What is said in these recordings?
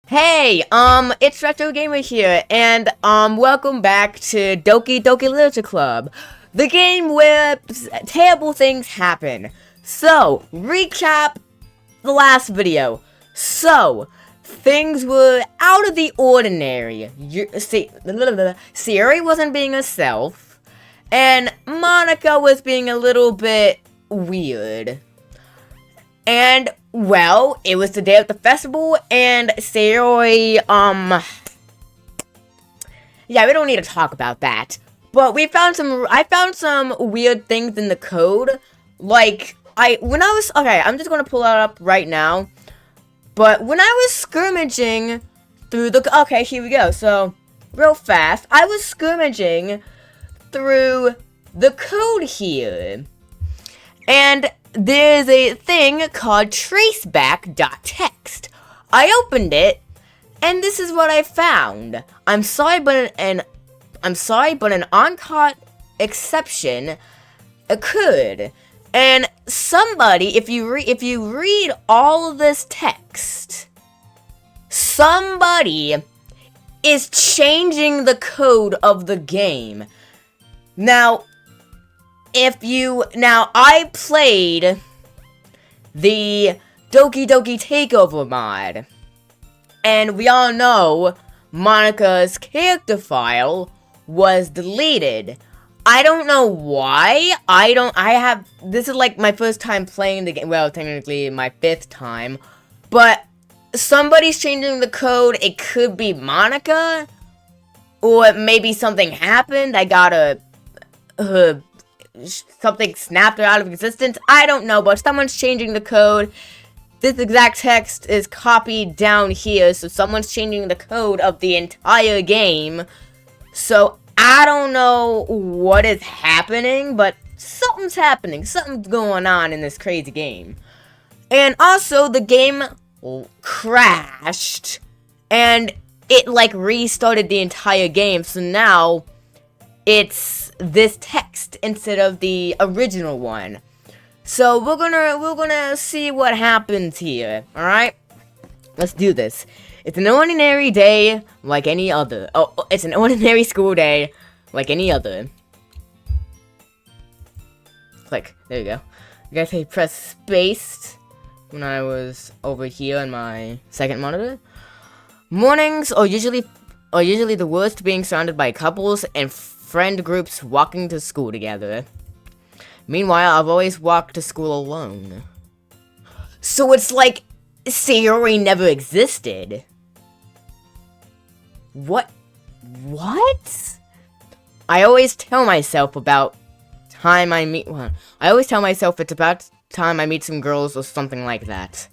Hey, it's Retro Gamer here, and, welcome back to Doki Literature Club, the game where terrible things happen. So, recap the last video. So, things were out of the ordinary. Siri wasn't being herself, and Monica was being a little bit weird. And, well, it was the day of the festival, and Sayori, yeah, we don't need to talk about that. But I found some weird things in the code. Like, okay, I'm just gonna pull it up right now. But when I was skirmaging through okay, here we go. So, real fast, I was skirmaging through the code here. And there's a thing called traceback.txt. I opened it, and this is what I found. I'm sorry, but an on-caught exception occurred. And somebody, if you read all of this text, somebody is changing the code of the game. Now, I played the Doki Takeover mod, and we all know Monica's character file was deleted. I don't know why. This is like my first time playing the game, well, technically my 5th time, but somebody's changing the code. It could be Monica, or maybe something happened. I got something snapped her out of existence. I don't know, but someone's changing the code. This exact text is copied down here, so someone's changing the code of the entire game. So I don't know what is happening, but something's happening. Something's going on in this crazy game. And also, the game crashed, and it like restarted the entire game, so now it's this text instead of the original one. So we're gonna see what happens here. Alright? Let's do this. It's an ordinary day like any other. Oh, it's an ordinary school day like any other. Click. There you go. You guys say press space when I was over here on my second monitor. Mornings are usually the worst, being surrounded by couples and friend groups walking to school together. Meanwhile, I've always walked to school alone. So it's like Sayori never existed. What? I always tell myself about time I meet. Well, I always tell myself it's about time I meet some girls or something like that.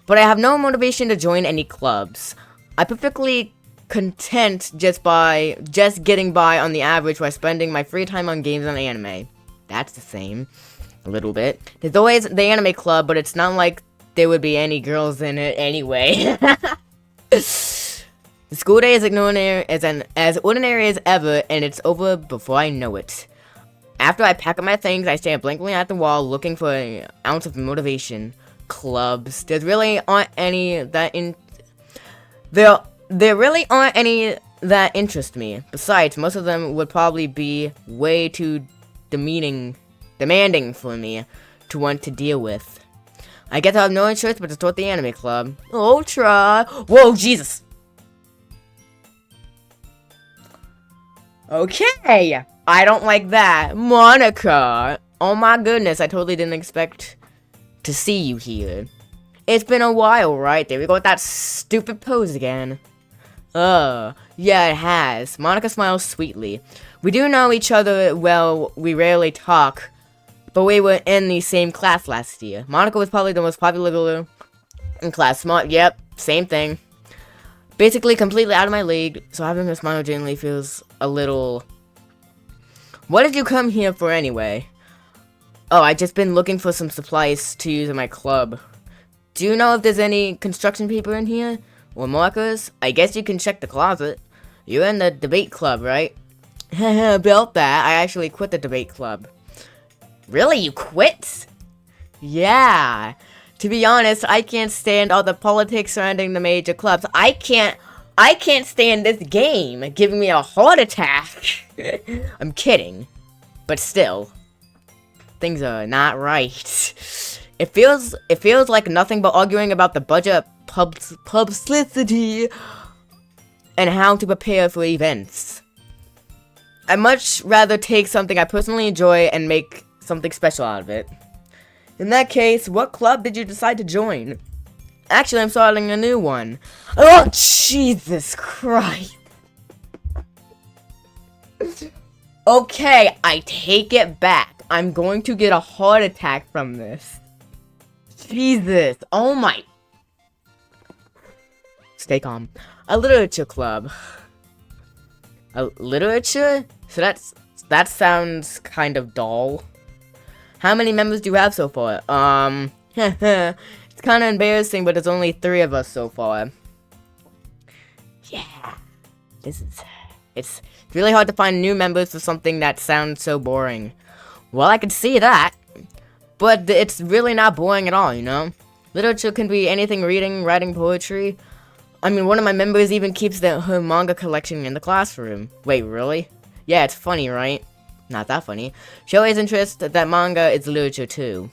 But I have no motivation to join any clubs. I'm perfectly content just getting by on the average while spending my free time on games and anime. That's the same. A little bit. There's always the anime club, but it's not like there would be any girls in it anyway. The school day is as ordinary as ever, and it's over before I know it. After I pack up my things, I stand blankly at the wall looking for an ounce of motivation. Clubs. There really aren't any that interest me. Besides, most of them would probably be way too demanding for me to want to deal with. I guess I have no choice but to start the anime club. Oh, try. Whoa, Jesus. Okay. I don't like that. Monica. Oh my goodness, I totally didn't expect to see you here. It's been a while, right? There we go with that stupid pose again. Yeah, it has. Monica smiles sweetly. We do know each other well, we rarely talk, but we were in the same class last year. Monica was probably the most popular girl in class. Smart, yep, same thing. Basically completely out of my league, so having her smile genuinely feels a little... What did you come here for anyway? Oh, I just been looking for some supplies to use in my club. Do you know if there's any construction people in here? Or markers? I guess you can check the closet. You're in the debate club, right? About that, I actually quit the debate club. Really? You quit? Yeah. To be honest, I can't stand all the politics surrounding the major clubs. I can't stand this game giving me a heart attack. I'm kidding. But still, things are not right. It feels like nothing but arguing about the budget, publicity, and how to prepare for events. I'd much rather take something I personally enjoy and make something special out of it. In that case, what club did you decide to join? Actually, I'm starting a new one. Oh, Jesus Christ. Okay, I take it back. I'm going to get a heart attack from this. Jesus. Oh my. Stay calm. A literature club. A literature? So that sounds kind of dull. How many members do you have so far? It's kind of embarrassing, but there's only 3 of us so far. Yeah. It's really hard to find new members for something that sounds so boring. Well, I can see that. But it's really not boring at all, you know? Literature can be anything: reading, writing, poetry. I mean, one of my members even keeps her manga collection in the classroom. Wait, really? Yeah, it's funny, right? Not that funny. She always insists that manga is literature too.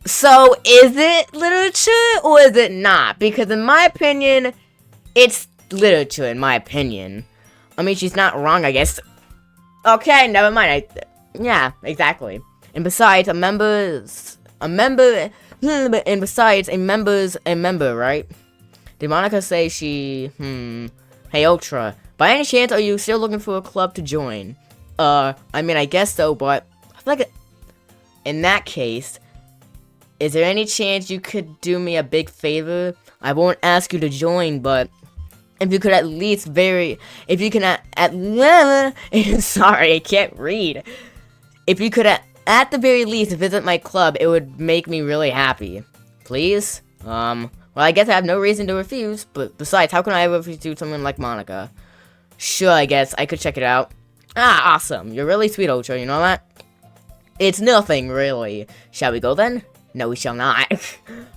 So, is it literature or is it not? Because in my opinion, it's literature, in my opinion. I mean, she's not wrong, I guess. Okay, never mind. Yeah, exactly. And besides, a member's a member, right? Did Monica say she, Hey, Ultra, by any chance, are you still looking for a club to join? I mean, I guess so, but I feel like in that case, is there any chance you could do me a big favor? I won't ask you to join, but if you could at least sorry, I can't read. If you could at the very least visit my club, it would make me really happy. Please? Well, I guess I have no reason to refuse, but besides, how can I ever refuse someone like Monica? Sure, I guess I could check it out. Ah, awesome. You're really sweet, Ultra, you know that? It's nothing, really. Shall we go then? No, we shall not.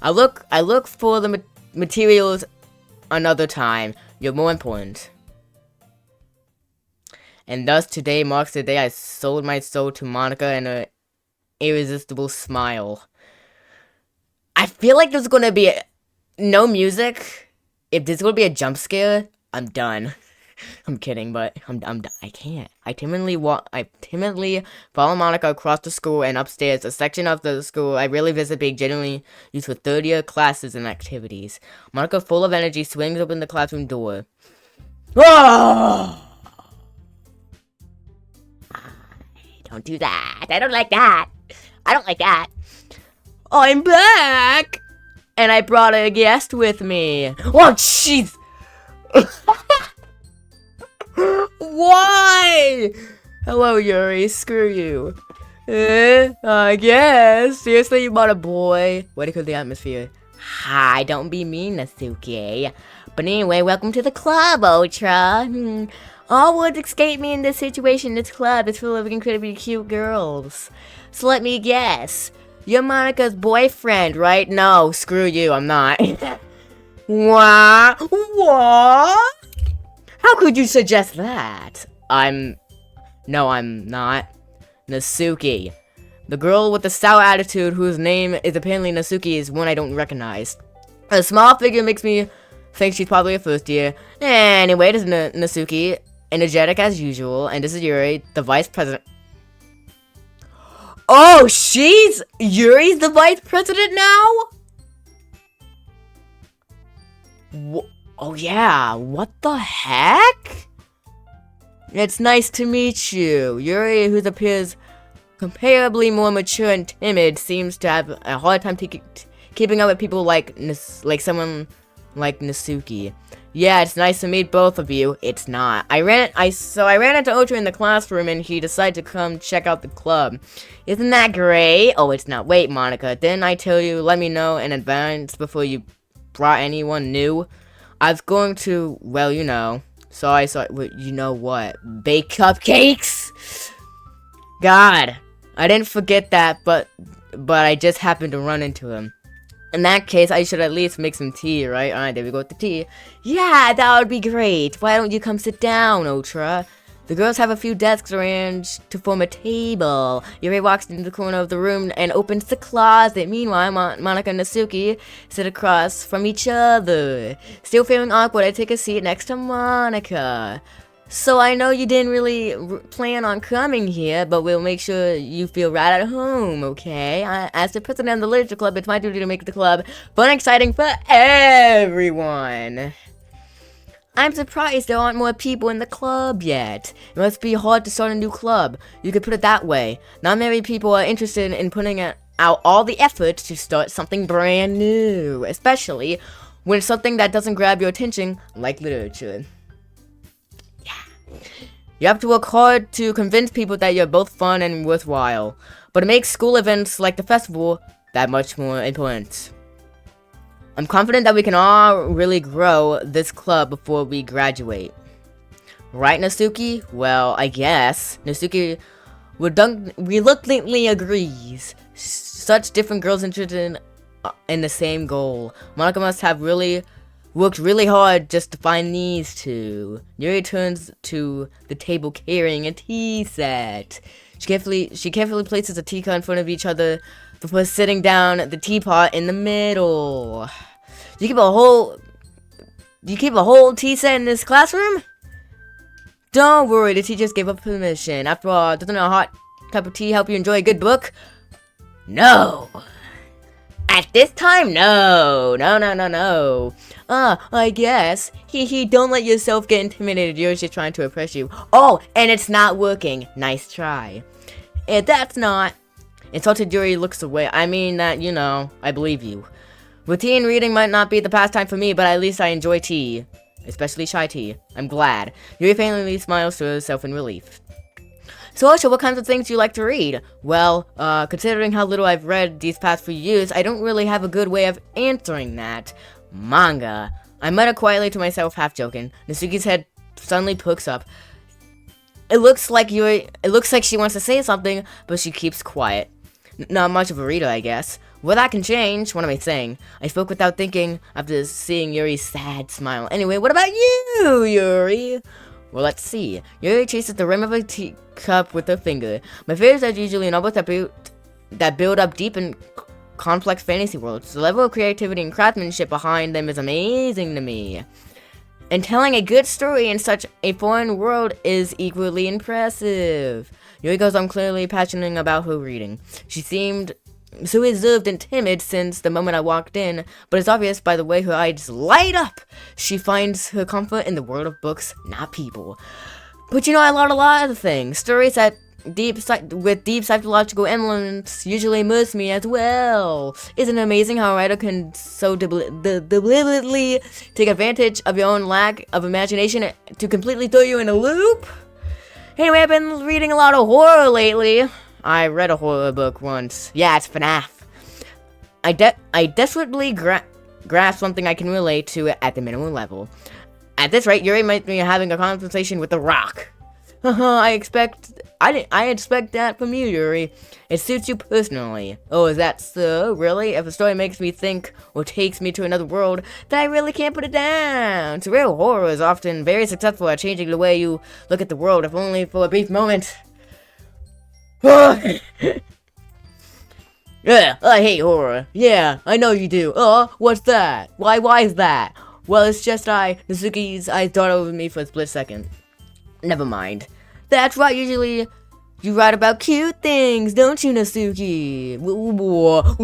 I look for the materials another time. You're more important. And thus, today marks the day I sold my soul to Monica and her irresistible smile. I feel like there's gonna be no music. If there's gonna be a jump scare, I'm done. I'm kidding, but I'm done. I can't. I timidly follow Monica across the school and upstairs, a section of the school I really visit being generally used for third-year classes and activities. Monica, full of energy, swings open the classroom door. Oh! Don't do that. I don't like that. I don't like that. I'm back! And I brought a guest with me. Oh, jeez! Why? Hello, Yuri. Screw you. I guess. Seriously, you brought a boy? Way to cool the atmosphere. Hi, don't be mean, Natsuki. But anyway, welcome to the club, Ultra. All would escape me in this situation. This club is full of incredibly cute girls. So let me guess. You're Monica's boyfriend, right? No, screw you, I'm not. What? What? How could you suggest that? No, I'm not. Natsuki. The girl with the sour attitude whose name is apparently Natsuki is one I don't recognize. A small figure makes me think she's probably a first year. Anyway, this is Natsuki. Energetic as usual. And this is Yuri, the vice president. Oh, Yuri's the vice president now? Oh yeah, what the heck? It's nice to meet you. Yuri, who appears comparably more mature and timid, seems to have a hard time keeping up with people like someone like Natsuki. Yeah, it's nice to meet both of you. It's not. I ran into Ultra in the classroom and he decided to come check out the club. Isn't that great? Oh, it's not. Wait, Monica, didn't I tell you let me know in advance before you brought anyone new? I was going to, well, you know. So I saw, you know what? Bake cupcakes? God, I didn't forget that, but but I just happened to run into him. In that case, I should at least make some tea, right? Alright, there we go with the tea. Yeah, that would be great. Why don't you come sit down, Ultra? The girls have a few desks arranged to form a table. Yuri walks into the corner of the room and opens the closet. Meanwhile, Monica and Natsuki sit across from each other. Still feeling awkward, I take a seat next to Monica. So I know you didn't really plan on coming here, but we'll make sure you feel right at home, okay? As the president of the literature club, it's my duty to make the club fun and exciting for everyone. I'm surprised there aren't more people in the club yet. It must be hard to start a new club. You could put it that way. Not many people are interested in putting out all the effort to start something brand new, especially when it's something that doesn't grab your attention like literature. You have to work hard to convince people that you're both fun and worthwhile, but it makes school events like the festival that much more important. I'm confident that we can all really grow this club before we graduate. Right, Natsuki? Well, I guess. Natsuki reluctantly agrees. Such different girls interested in the same goal. Monica must have worked really hard just to find these two. Yuri turns to the table carrying a tea set. She carefully places a teacup in front of each other before sitting down the teapot in the middle. You keep a whole tea set in this classroom? Don't worry, the teachers gave up permission. After all, doesn't a hot cup of tea help you enjoy a good book? No. At this time, no. I guess. Don't let yourself get intimidated. You're just trying to impress you. Oh, and it's not working. Nice try. If that's not... Insulted Yuri looks away. I mean that, I believe you. Routine reading might not be the pastime for me, but at least I enjoy tea. Especially shy tea. I'm glad. Yuri faintly smiles to herself in relief. So, Osha, what kinds of things do you like to read? Well, considering how little I've read these past few years, I don't really have a good way of answering that. Manga. I muttered quietly to myself, half joking. Natsuki's head suddenly perks up. It looks like she wants to say something, but she keeps quiet. Not much of a reader, I guess. Well, that can change. What am I saying? I spoke without thinking after seeing Yuri's sad smile. Anyway, what about you, Yuri? Well, let's see. Yuri chases the rim of a teacup with her finger. My favorites are usually novels that build up deep and complex fantasy worlds. The level of creativity and craftsmanship behind them is amazing to me. And telling a good story in such a foreign world is equally impressive. Yuri goes on clearly passionate about her reading. She seemed so reserved and timid since the moment I walked in, but it's obvious by the way her eyes light up. She finds her comfort in the world of books, not people. But I love a lot of things. Stories that with deep psychological elements usually immerse me as well. Isn't it amazing how a writer can so deliberately take advantage of your own lack of imagination to completely throw you in a loop? Anyway, I've been reading a lot of horror lately. I read a horror book once. Yeah, it's FNAF. I desperately grasp something I can relate to at the minimum level. At this rate, Yuri might be having a conversation with The Rock. I expect that from you, Yuri. It suits you personally. Oh, is that so? Really? If a story makes me think or takes me to another world, then I really can't put it down. Surreal horror is often very successful at changing the way you look at the world, if only for a brief moment. Yeah, I hate horror. Yeah, I know you do. What's that? Why is that? Well, it's just Natsuki's eyes dart over me for a split second. Never mind. That's right, usually you write about cute things, don't you, Natsuki? What?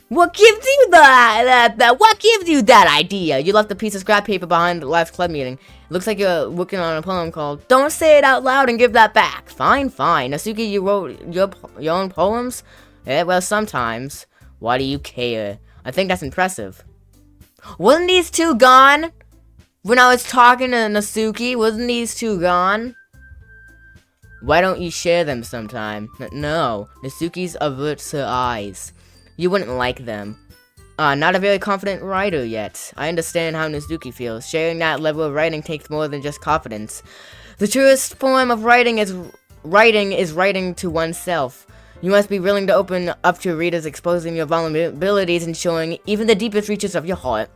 What gives you what gives you that idea? You left a piece of scrap paper behind the last club meeting. It looks like you're working on a poem called Don't Say It Out Loud and Give That Back. Fine. Natsuki, you wrote your own poems? Yeah, well, sometimes. Why do you care? I think that's impressive. Wasn't these two gone? When I was talking to Natsuki, wasn't these two gone? Why don't you share them sometime? No. Natsuki's averts her eyes. You wouldn't like them. Not a very confident writer yet. I understand how Natsuki feels. Sharing that level of writing takes more than just confidence. The truest form of writing is writing to oneself. You must be willing to open up to readers, exposing your vulnerabilities and showing even the deepest reaches of your heart.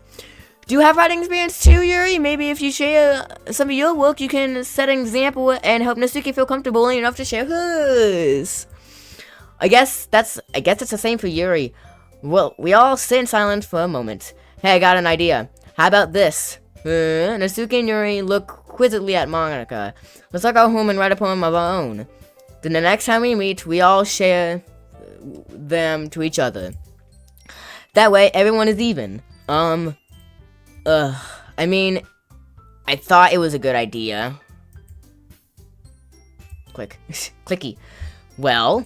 Do you have writing experience too, Yuri? Maybe if you share some of your work, you can set an example and help Natsuki feel comfortable enough to share hers. I guess it's the same for Yuri. Well, we all sit in silence for a moment. Hey, I got an idea. How about this? Natsuki and Yuri look quizzically at Monica. Let's all go home and write a poem of our own. Then the next time we meet, we all share them to each other. That way, everyone is even. I mean, I thought it was a good idea. Clicky. Well,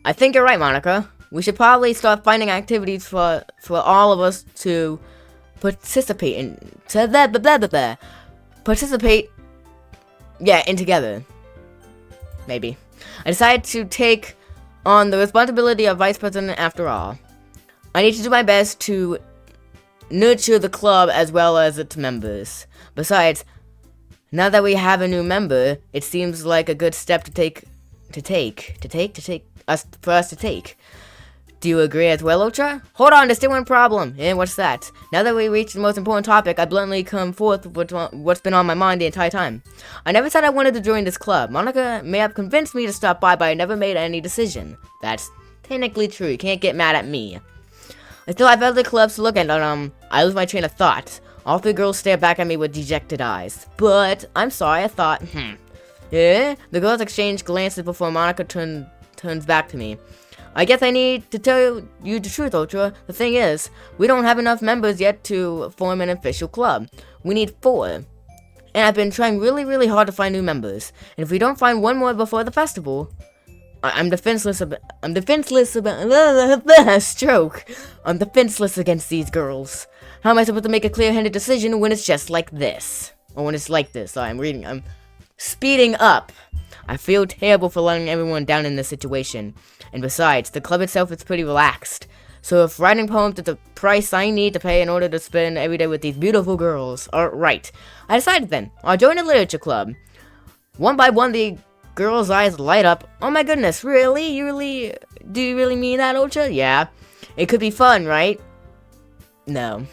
I think you're right, Monica. We should probably start finding activities for all of us to participate in. Participate. Yeah, in together. Maybe. I decided to take on the responsibility of vice president after all. I need to do my best to nurture the club as well as its members. Besides, now that we have a new member, it seems like a good step for us to take. Do you agree as well, Ultra? Hold on, there's still one problem. And what's that? Now that we reached the most important topic, I bluntly come forth with what's been on my mind the entire time. I never said I wanted to join this club. Monica may have convinced me to stop by, but I never made any decision. That's technically true. You can't get mad at me. I still have other clubs to look at, and I lose my train of thought. All three girls stare back at me with dejected eyes. But, I'm sorry, I thought, Yeah? The girls exchange glances before Monica turns back to me. I guess I need to tell you the truth, Ultra. The thing is, we don't have enough members yet to form an official club. We need 4. And I've been trying really, really hard to find new members. And if we don't find one more before the festival, I'm defenseless against these girls. How am I supposed to make a clear-handed decision when it's just like this? Or when it's like this. Sorry, I'm speeding up. I feel terrible for letting everyone down in this situation. And besides, the club itself is pretty relaxed. So if writing poems is the price I need to pay in order to spend every day with these beautiful girls, alright. I decided then, I'll join a literature club. One by one, the girls' eyes light up. Oh my goodness, really? Do you really mean that, Ultra? Yeah. It could be fun, right? No.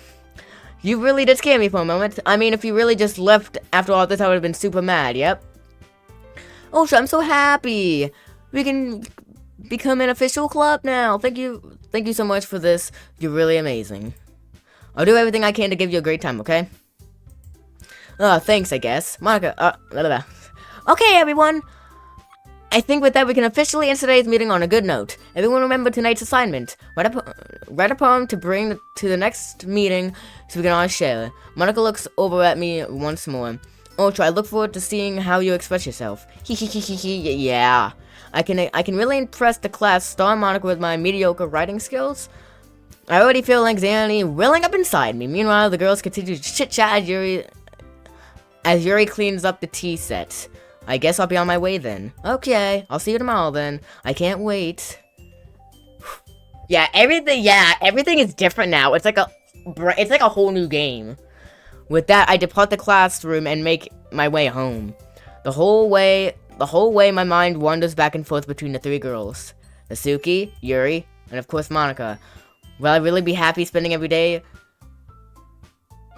You really did scare me for a moment. I mean, if you really just left after all this, I would have been super mad, yep. Ultra, I'm so happy. We can become an official club now. Thank you so much for this. You're really amazing. I'll do everything I can to give you a great time, okay? Thanks, I guess. Monica, Okay, everyone. I think with that, we can officially end today's meeting on a good note. Everyone remember tonight's assignment. Write a poem to bring to the next meeting so we can all share it. Monica looks over at me once more. Ultra, I look forward to seeing how you express yourself. Yeah. I can really impress the class, star Monica with my mediocre writing skills. I already feel anxiety welling up inside me. Meanwhile, the girls continue to chit-chat as Yuri cleans up the tea set. I guess I'll be on my way then. Okay, I'll see you tomorrow then. I can't wait. Yeah, everything is different now. It's like a whole new game. With that, I depart the classroom and make my way home. The whole way, my mind wanders back and forth between the 3 girls. Natsuki, Yuri, and of course Monica. Will I really be happy spending every day?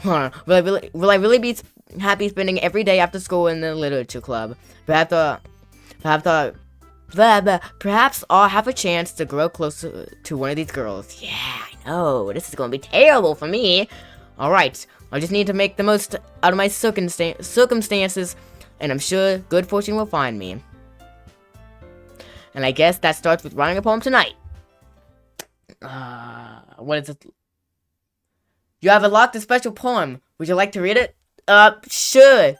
Will I really be happy spending every day after school in the literature club? Perhaps I'll have a chance to grow closer to one of these girls. Yeah, I know. This is going to be terrible for me. Alright, I just need to make the most out of my circumstances, and I'm sure good fortune will find me. And I guess that starts with writing a poem tonight. What is it? You have unlocked a special poem. Would you like to read it? Sure.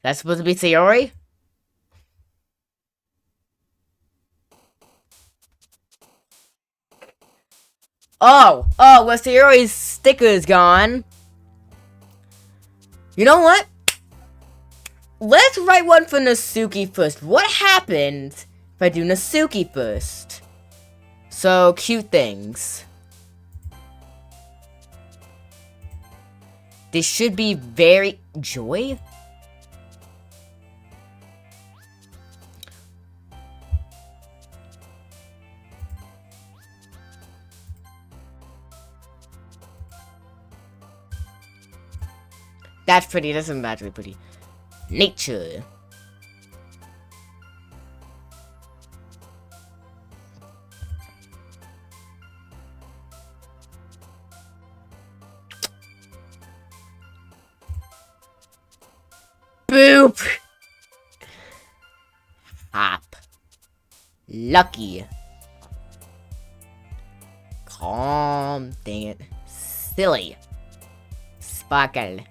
That's supposed to be Sayori? Oh, well, Sayori's sticker is gone. You know what? Let's write one for Natsuki first. What happens if I do Natsuki first? So, cute things. This should be very... Joy? That's pretty. That's actually pretty. Nature. Boop! Hop. Lucky. Calm. Dang it. Silly. Sparkle.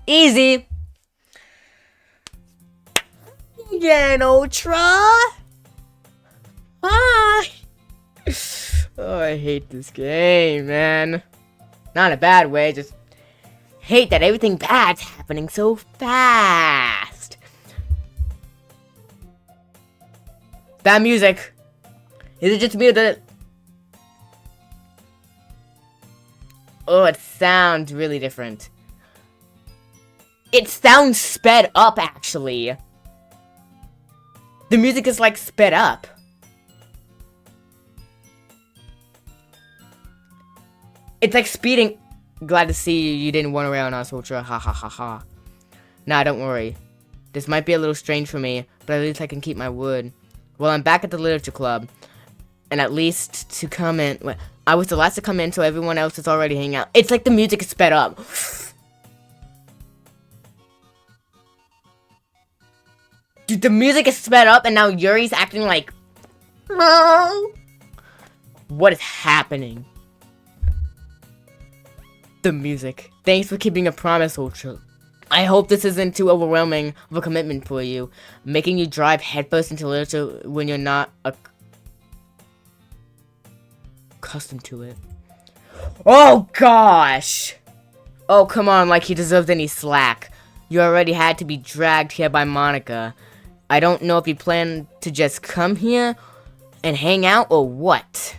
Easy. Again, Ultra. Hi. Oh, I hate this game, man. Not in a bad way, just hate that everything bad's happening so fast. Bad music. Is it just me that... Oh, it sounds really different. It sounds sped up, actually. The music is, like, sped up. It's like speeding. Glad to see you didn't run away on us, Ultra. Ha ha ha ha. Nah, don't worry. This might be a little strange for me, but at least I can keep my word. Well, I'm back at the literature club. And at least to come in... Well, I was the last to come in, so everyone else is already hanging out. It's like the music is sped up. Dude, the music is sped up, and now Yuri's acting like... What is happening? The music. Thanks for keeping a promise, Ultra. I hope this isn't too overwhelming of a commitment for you. Making you drive headfirst into literature when you're not accustomed to it. Oh, gosh! Oh, come on, like he deserves any slack. You already had to be dragged here by Monica. I don't know if you plan to just come here and hang out or what.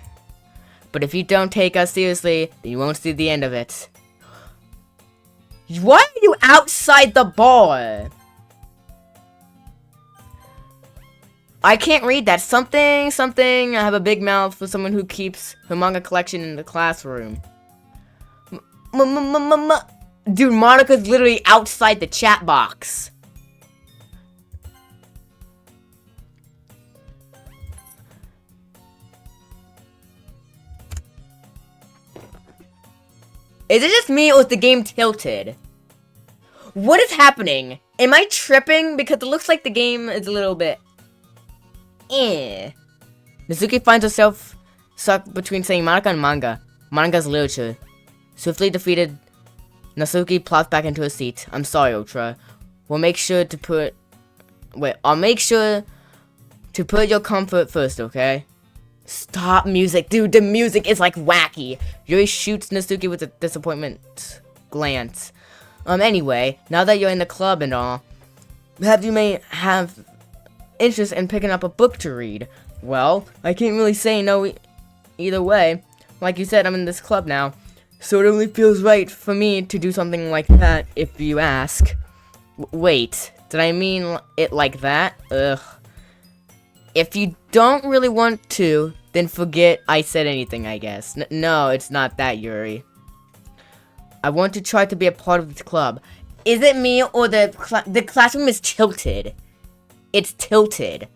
But if you don't take us seriously, then you won't see the end of it. Why are you outside the bar? I can't read that. Something. I have a big mouth for someone who keeps her manga collection in the classroom. Dude, Monica's literally outside the chat box. Is it just me or is the game tilted? What is happening? Am I tripping? Because it looks like the game is a little bit... Mizuki finds herself stuck between saying Monica and manga. Manga's literature. Swiftly defeated, Natsuki plops back into her seat. I'm sorry, Ultra. We'll make sure to put... Wait, I'll make sure to put your comfort first, okay? Stop music. Dude, the music is like wacky. Yuri shoots Natsuki with a disappointment glance. Anyway, now that you're in the club and all, perhaps you may have interest in picking up a book to read. Well, I can't really say no either way. Like you said, I'm in this club now, so it only feels right for me to do something like that if you ask. Wait, did I mean it like that? Ugh. If you don't really want to, then forget I said anything, I guess. No, it's not that, Yuri. I want to try to be a part of this club. Is it me or the classroom is tilted? It's tilted.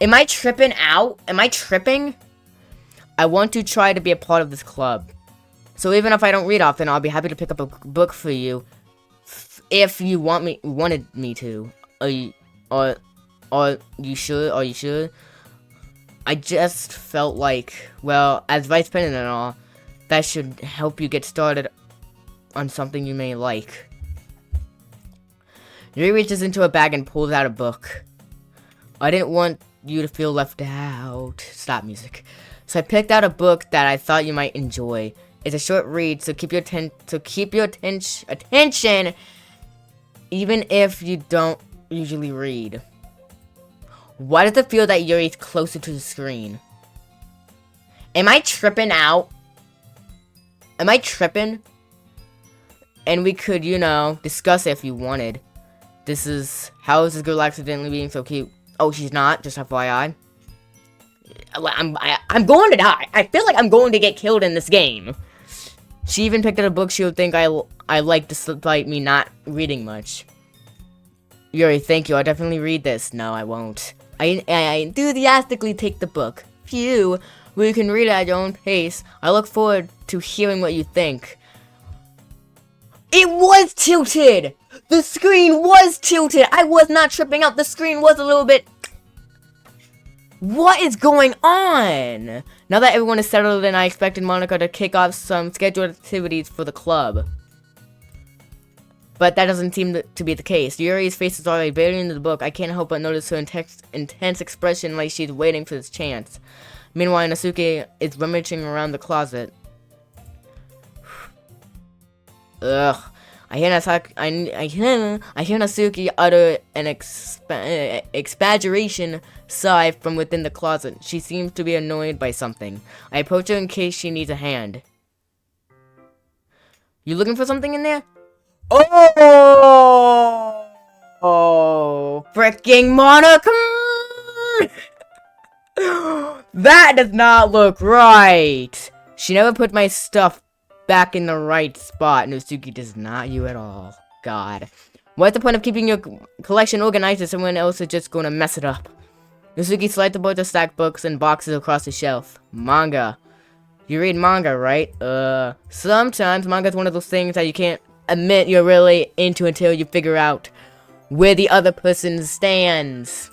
Am I tripping out? Am I tripping? I want to try to be a part of this club. So even if I don't read often, I'll be happy to pick up a book for you. If you wanted me to. Are you sure? I just felt like, well, as vice president and all, that should help you get started on something you may like. Yuri reaches into a bag and pulls out a book. I didn't want you to feel left out. Stop music. So I picked out a book that I thought you might enjoy. It's a short read, so keep your attention, even if you don't usually read? Why does it feel that Yuri's closer to the screen? Am I tripping out? Am I tripping? And we could, you know, discuss it if you wanted. How is this girl accidentally being so cute? Oh, she's not, just FYI. I'm going to die. I feel like I'm going to get killed in this game. She even picked up a book she would think I like, despite me not reading much. Yuri, thank you. I'll definitely read this. No, I won't. I enthusiastically take the book. Phew. Well, you can read it at your own pace. I look forward to hearing what you think. It was tilted! The screen was tilted! I was not tripping out. The screen was a little bit... What is going on? Now that everyone is settled in, I expected Monica to kick off some scheduled activities for the club. But that doesn't seem to be the case. Yuri's face is already buried into the book. I can't help but notice her intense expression like she's waiting for this chance. Meanwhile, Natsuki is rummaging around the closet. Ugh. I hear Natsuki utter an exaggeration sigh from within the closet. She seems to be annoyed by something. I approach her in case she needs a hand. You looking for something in there? Oh, freaking Monica! That does not look right. She never put my stuff back in the right spot. Natsuki does not you at all. God. What's the point of keeping your collection organized if someone else is just gonna mess it up? Natsuki slides a bunch of stacked books and boxes across the shelf. Manga. You read manga, right? Sometimes manga's one of those things that you can't admit you're really into until you figure out where the other person stands.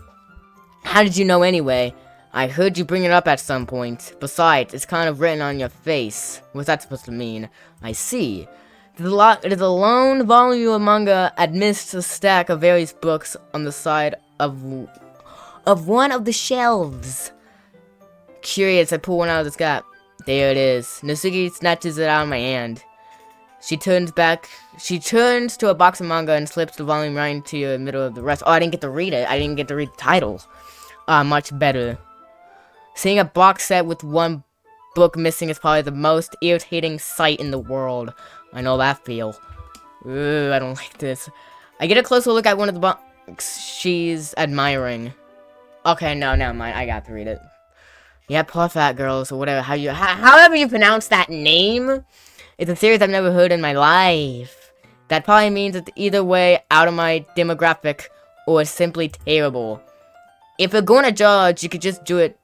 How did you know anyway? I heard you bring it up at some point. Besides, it's kind of written on your face. What's that supposed to mean? I see. It is a lone volume of manga amidst a stack of various books on the side of one of the shelves. Curious, I pull one out of the gap. There it is. Natsuki snatches it out of my hand. She turns to a box of manga and slips the volume right into the middle of the rest. Oh, I didn't get to read it. I didn't get to read the title. Much better. Seeing a box set with one book missing is probably the most irritating sight in the world. I know that feel. Ooh, I don't like this. I get a closer look at one of the books she's admiring. Okay, no, never mind. I got to read it. Yeah, poor fat girls, or whatever. However you pronounce that name, it's a series I've never heard in my life. That probably means it's either way out of my demographic, or it's simply terrible. If you're going to judge, you could just do it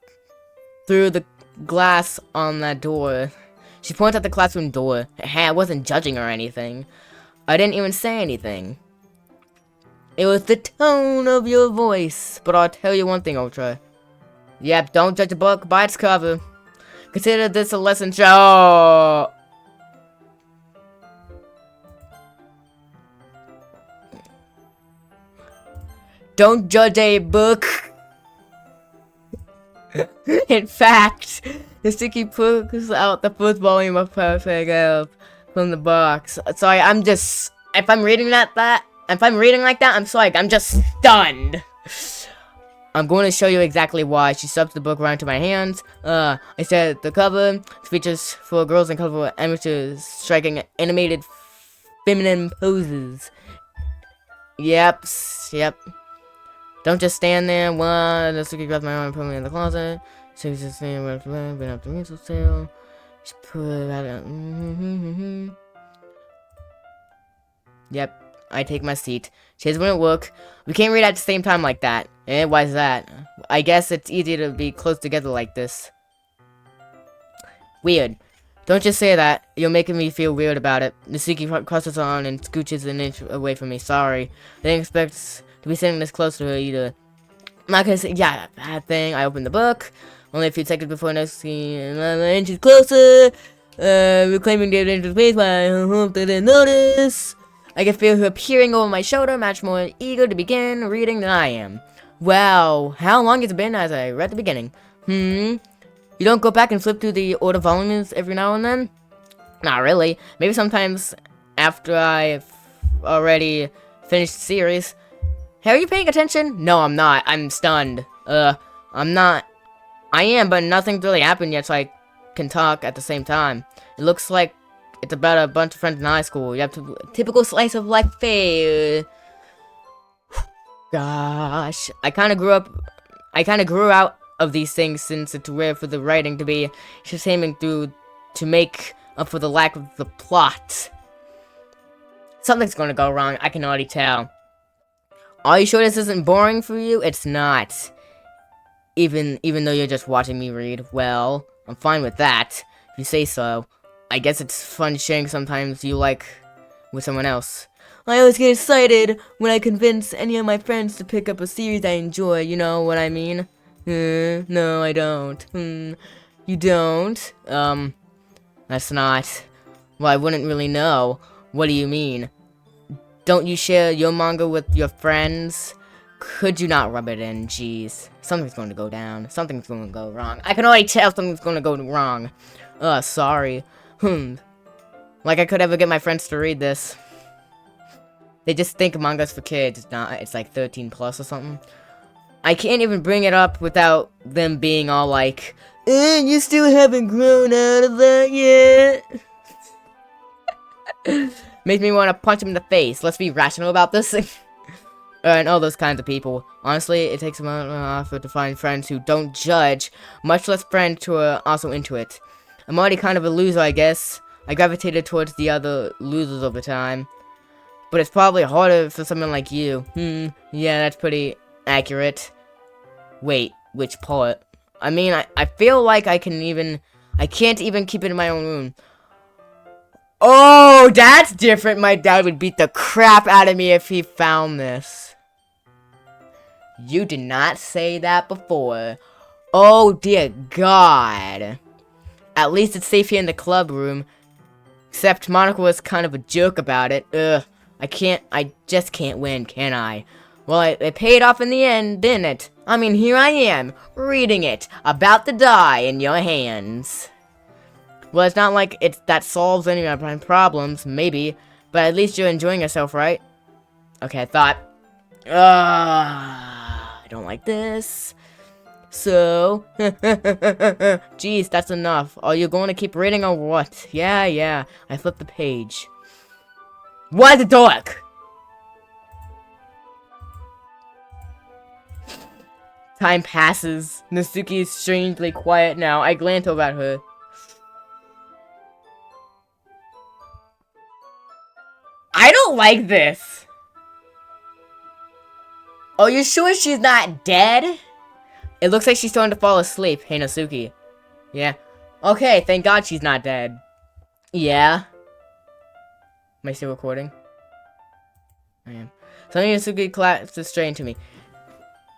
through the glass on that door. She points at the classroom door. Hey, I wasn't judging or anything. I didn't even say anything. It was the tone of your voice. But I'll tell you one thing, Ultra. Yep, don't judge a book by its cover. Consider this a lesson show. Don't judge a book. In fact, the sticky pulls out the first volume of Perfect Elf from the box. Sorry, if I'm reading like that, I'm sorry, I'm just stunned. I'm going to show you exactly why. She stuffs the book right into my hands. I said the cover features for girls and colorful amateurs striking animated feminine poses. Yep. Don't just stand there. One, the sticky grabs my arm and put me in the closet. She's just saying where to been up the rental sale. She put it out. Yep, I take my seat. She wouldn't work. We can't read at the same time like that. Eh, why is that? I guess it's easier to be close together like this. Weird. Don't just say that. You're making me feel weird about it. Natsuki crosses on and scooches an inch away from me. Sorry. I didn't expect to be sitting this close to her either. I'm not gonna say, yeah, bad thing. I opened the book. Only a few seconds before noticing another inch closer. Reclaiming the into space, but I hope they didn't notice. I can feel her peering over my shoulder, much more eager to begin reading than I am. Wow, how long has it been as I read the beginning? You don't go back and flip through the order volumes every now and then? Not really. Maybe sometimes after I've already finished the series. Hey, are you paying attention? No, I'm not. I'm stunned. I'm not. I am, but nothing's really happened yet, so I can talk at the same time. It looks like it's about a bunch of friends in high school. You have to typical slice of life fare. Gosh, I kind of grew out of these things since it's rare for the writing to be just aiming to make up for the lack of the plot. Something's gonna go wrong. I can already tell. Are you sure this isn't boring for you? It's not. Even though you're just watching me read. Well, I'm fine with that. If you say so. I guess it's fun sharing sometimes you like with someone else. I always get excited when I convince any of my friends to pick up a series I enjoy, you know what I mean? No, I don't. You don't? That's not... Well, I wouldn't really know. What do you mean? Don't you share your manga with your friends? Could you not rub it in? Jeez. Something's going to go down. Something's going to go wrong. I can already tell something's going to go wrong. Sorry. Like I could ever get my friends to read this. They just think manga's for kids. It's not. It's like 13 plus or something. I can't even bring it up without them being all like, you still haven't grown out of that yet. Makes me want to punch him in the face. Let's be rational about this. And all those kinds of people. Honestly, it takes a lot of effort to find friends who don't judge, much less friends who are also into it. I'm already kind of a loser, I guess. I gravitated towards the other losers over time. But it's probably harder for someone like you. Yeah, that's pretty accurate. Wait, which part? I mean, I feel like I can't even keep it in my own room. Oh, that's different. My dad would beat the crap out of me if he found this. You did not say that before. Oh, dear God. At least it's safe here in the club room. Except Monica was kind of a jerk about it. I just can't win, can I? Well, it paid off in the end, didn't it? I mean, here I am, reading it, about to die in your hands. Well, it's not like that solves any of my problems, maybe, but at least you're enjoying yourself, right? Okay, I thought, I don't like this. So, jeez, that's enough. Are you going to keep reading or what? Yeah, I flipped the page. What the dork? Time passes. Natsuki is strangely quiet now. I glance over at her. I don't like this. Are you sure she's not dead? It looks like she's starting to fall asleep. Hey, Natsuki. Yeah. Okay, thank God she's not dead. Yeah. Am I still recording? I am. Something Natsuki collapses straight into me.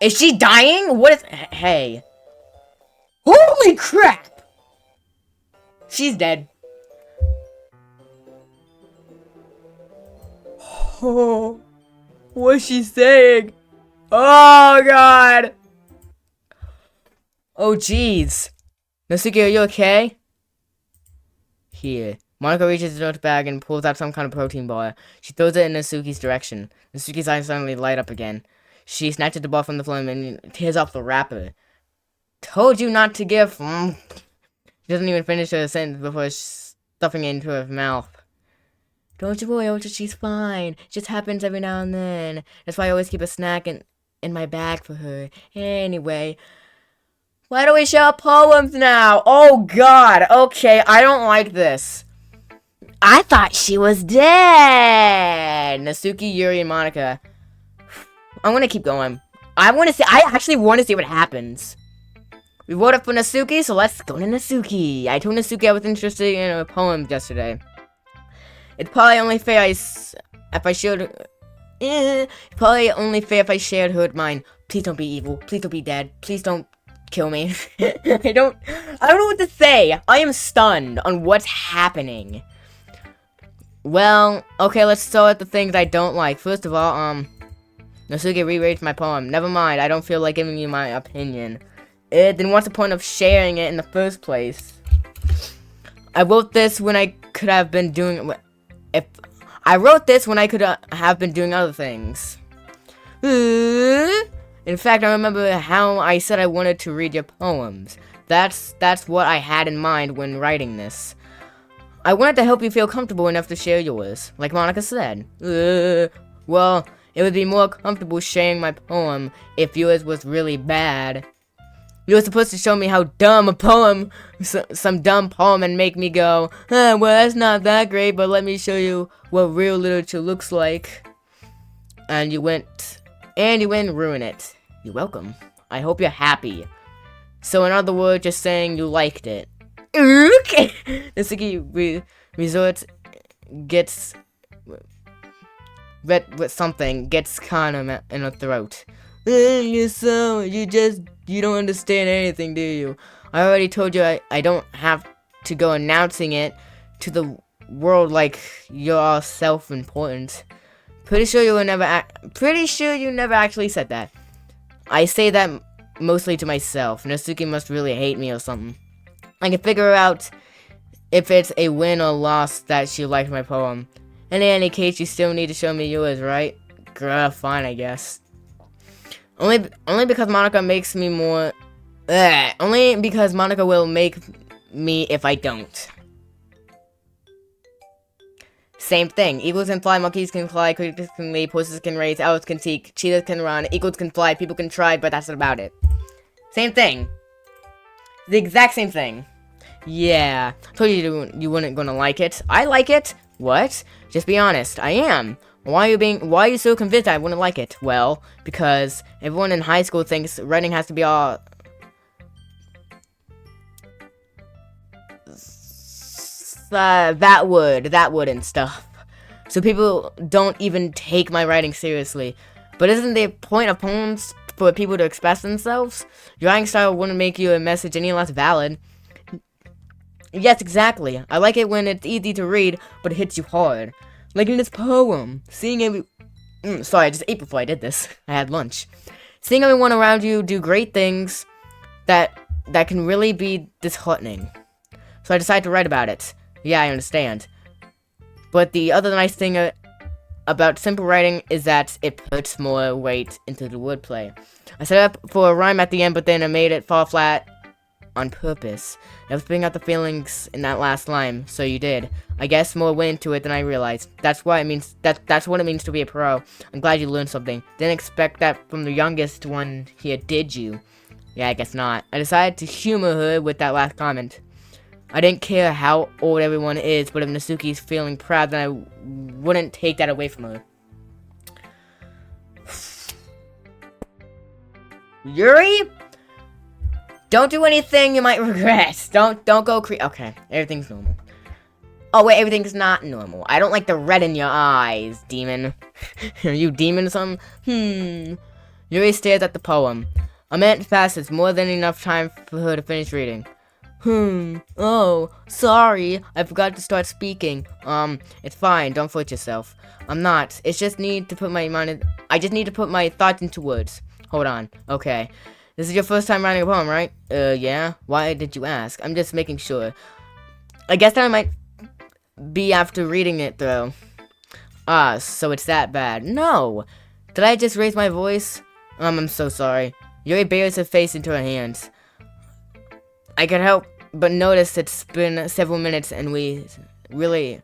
Is she dying? What is... Hey. Holy crap! She's dead. Oh, what's she saying? Oh, God. Oh, jeez. Natsuki, are you okay? Here. Monica reaches into her bag and pulls out some kind of protein bar. She throws it in Natsuki's direction. Natsuki's eyes suddenly light up again. She snatches the bar from the flame and tears off the wrapper. Told you not to give. She doesn't even finish her sentence before stuffing it into her mouth. Don't you worry, Ultra, she's fine. It just happens every now and then. That's why I always keep a snack in my bag for her. Anyway, why do we share poems now? Oh, God. Okay, I don't like this. I thought she was dead. Natsuki, Yuri, and Monica. I'm gonna keep going. I actually want to see what happens. We voted for Natsuki, so let's go to Natsuki. I told Natsuki I was interested in a poem yesterday. It's probably only fair if I shared her mine. Please don't be evil. Please don't be dead. Please don't kill me. I don't know what to say. I am stunned on what's happening. Well, okay, let's start with the things I don't like. First of all, Natsuki rereads my poem. Never mind, I don't feel like giving you my opinion. Then what's the point of sharing it in the first place? I wrote this when I could have been doing... have been doing other things. In fact, I remember how I said I wanted to read your poems. That's what I had in mind when writing this. I wanted to help you feel comfortable enough to share yours, like Monica said. Well, it would be more comfortable sharing my poem if yours was really bad. You were supposed to show me how dumb a poem, some dumb poem, and make me go, well, that's not that great, but let me show you what real literature looks like. And you went and ruin it. You're welcome. I hope you're happy. So in other words, just saying you liked it. Okay. The Suki resort gets with something gets kind of in the throat. You don't understand anything, do you? I already told you I don't have to go announcing it to the world like you're all self-important. Pretty sure you never actually said that. I say that mostly to myself. Natsuki must really hate me or something. I can figure out if it's a win or loss that she liked my poem. And in any case, you still need to show me yours, right? Grr, fine, I guess. Only because Monica makes me more... only because Monica will make me if I don't. Same thing. Eagles can fly, monkeys can fly, crickets can leap, horses can race, owls can seek, cheetahs can run, eagles can fly, people can try, but that's about it. Same thing. The exact same thing. Yeah. Told you weren't gonna like it. I like it. What? Just be honest. I am. Why are you so convinced I wouldn't like it? Well, because everyone in high school thinks writing has to be all... that would and stuff. So people don't even take my writing seriously. But isn't the point of poems for people to express themselves? Your writing style wouldn't make your message any less valid. Yes, exactly. I like it when it's easy to read, but it hits you hard. Like in this poem. Seeing every... sorry, I just ate before I did this. I had lunch. Seeing everyone around you do great things that can really be disheartening. So I decided to write about it. Yeah, I understand. But the other nice thing about simple writing is that it puts more weight into the wordplay. I set up for a rhyme at the end, but then I made it fall flat on purpose. I was putting out the feelings in that last line, so you did. I guess more went into it than I realized. That's what it means. That's what it means to be a pro. I'm glad you learned something. Didn't expect that from the youngest one here, did you? Yeah, I guess not. I decided to humor her with that last comment. I didn't care how old everyone is, but if Natsuki's feeling proud, then I wouldn't take that away from her. Yuri? Don't do anything you might regret. Don't go okay, everything's normal. Oh wait, everything's not normal. I don't like the red in your eyes, demon. Are you demon or something? Yuri stares at the poem. A minute passes, more than enough time for her to finish reading. Oh, sorry. I forgot to start speaking. It's fine. Don't flirt yourself. I'm not. It's just need to put my mind. I just need to put my thoughts into words. Hold on. Okay. This is your first time writing a poem, right? Yeah. Why did you ask? I'm just making sure. I guess that I might be after reading it, though. Ah, so it's that bad. No. Did I just raise my voice? I'm so sorry. Yuri buries her face into her hands. I can't help but notice it's been several minutes and we really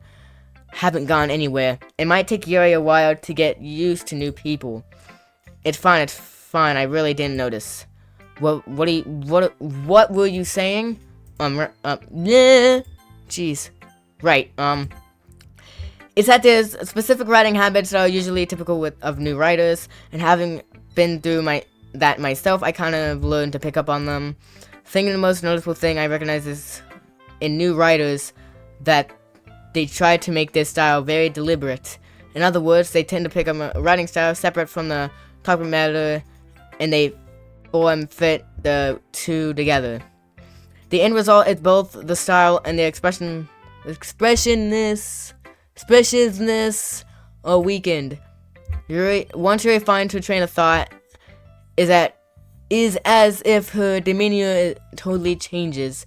haven't gone anywhere. It might take Yuri a while to get used to new people. It's fine, I really didn't notice. What were you saying? Yeah. Jeez. Right, it's that there's specific writing habits that are usually typical of new writers, and having been through that myself, I kind of learned to pick up on them. I think the most noticeable thing I recognize is in new writers that they try to make their style very deliberate. In other words, they tend to pick up a writing style separate from the topic matter, and they form fit the two together. The end result is both the style and the expressiveness are weakened. Once Yuri finds her train of thought, is as if her demeanor totally changes.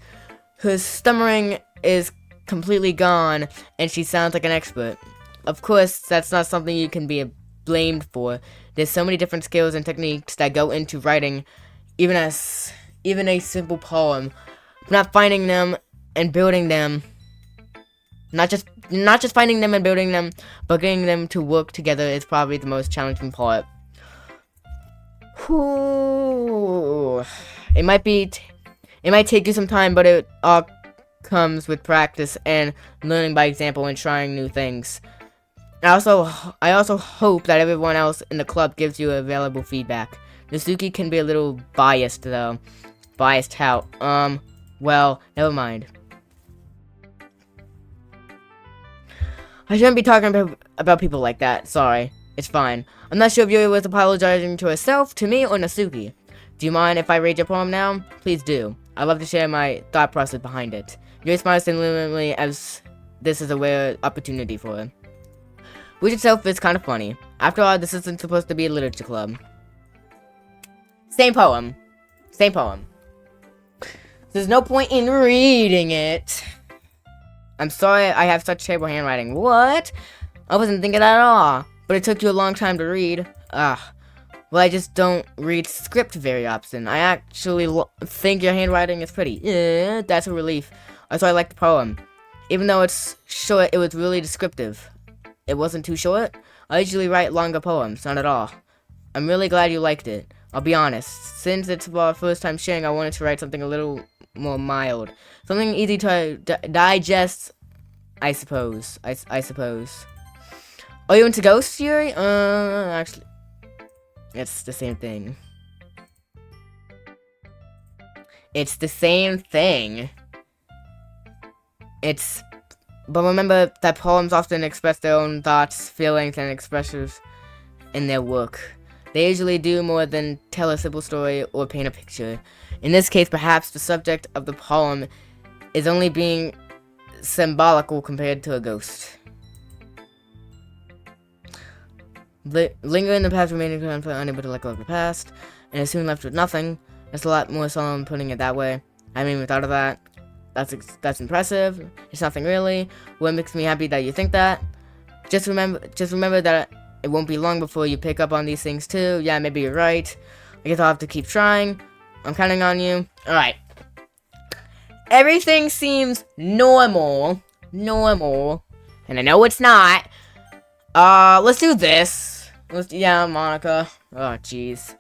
Her stammering is completely gone, and she sounds like an expert. Of course, that's not something you can be blamed for. There's so many different skills and techniques that go into writing even a simple poem. Not finding them and building them. Not just finding them and building them, but getting them to work together is probably the most challenging part. Whew. It might take you some time, but it all comes with practice and learning by example and trying new things. I also hope that everyone else in the club gives you a valuable feedback. Natsuki can be a little biased though. Biased how? Well, never mind. I shouldn't be talking about people like that. Sorry. It's fine. I'm not sure if Yuri was apologizing to herself, to me, or Natsuki. Do you mind if I read your poem now? Please do. I'd love to share my thought process behind it. Yuri smiles genuinely as this is a rare opportunity for her. Which itself is kind of funny. After all, this isn't supposed to be a literature club. Same poem. Same poem. There's no point in reading it. I'm sorry I have such terrible handwriting. What? I wasn't thinking that at all. But it took you a long time to read. Well, I just don't read script very often. I actually think your handwriting is pretty. Yeah, that's a relief. Also, I like the poem. Even though it's short, it was really descriptive. It wasn't too short. I usually write longer poems, not at all. I'm really glad you liked it. I'll be honest. Since it's our first time sharing, I wanted to write something a little more mild. Something easy to digest, I suppose. I suppose. Are you into ghosts, Yuri? Actually, it's the same thing. It's the same thing. But remember that poems often express their own thoughts, feelings, and expressions in their work. They usually do more than tell a simple story or paint a picture. In this case, perhaps the subject of the poem is only being symbolical compared to a ghost. Linger in the past, remaining unable to let go of the past, and is soon left with nothing. That's a lot more solemn putting it that way. I haven't even thought of that. That's impressive. It's nothing really. What makes me happy that you think that? Just remember that it won't be long before you pick up on these things too. Yeah, maybe you're right. I guess I'll have to keep trying. I'm counting on you. Alright. Everything seems normal. And I know it's not. Let's do this. Yeah, Monica. Oh, jeez.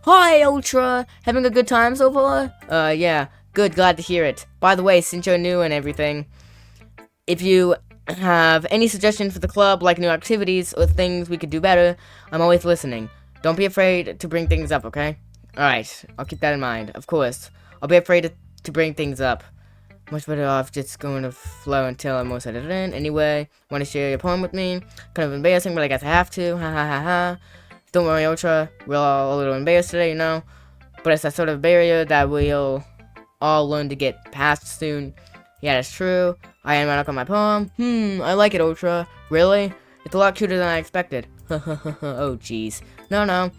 Hi, Ultra. Having a good time so far? Yeah. Good, glad to hear it. By the way, since you're new and everything, if you have any suggestions for the club, like new activities or things we could do better, I'm always listening. Don't be afraid to bring things up, okay? Alright, I'll keep that in mind, of course. I'll be afraid to bring things up. Much better off just going to flow until I'm most edited in. Anyway, want to share your poem with me? Kind of embarrassing, but I guess I have to. Ha ha ha ha. Don't worry, Ultra. We're all a little embarrassed today, you know? But it's that sort of barrier that we'll all learn to get past soon. Yeah, that's true. I am out on my poem. I like it, Ultra. Really? It's a lot cuter than I expected. Oh, jeez. No.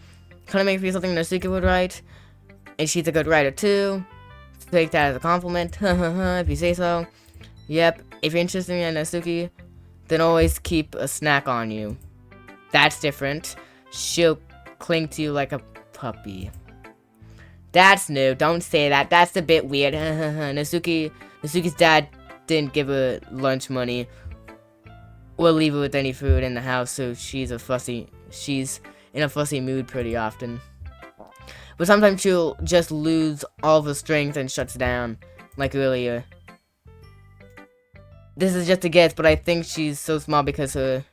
Kinda makes me something Natsuki would write. And she's a good writer, too. Take that as a compliment. If you say so. Yep. If you're interested in Natsuki, then always keep a snack on you. That's different. She'll cling to you like a puppy. That's new. Don't say that. That's a bit weird. Natsuki's dad didn't give her lunch money or leave her with any food in the house, so she's in a fussy mood pretty often. But sometimes she'll just lose all of her strength and shuts down, like earlier. This is just a guess, but I think she's so small because her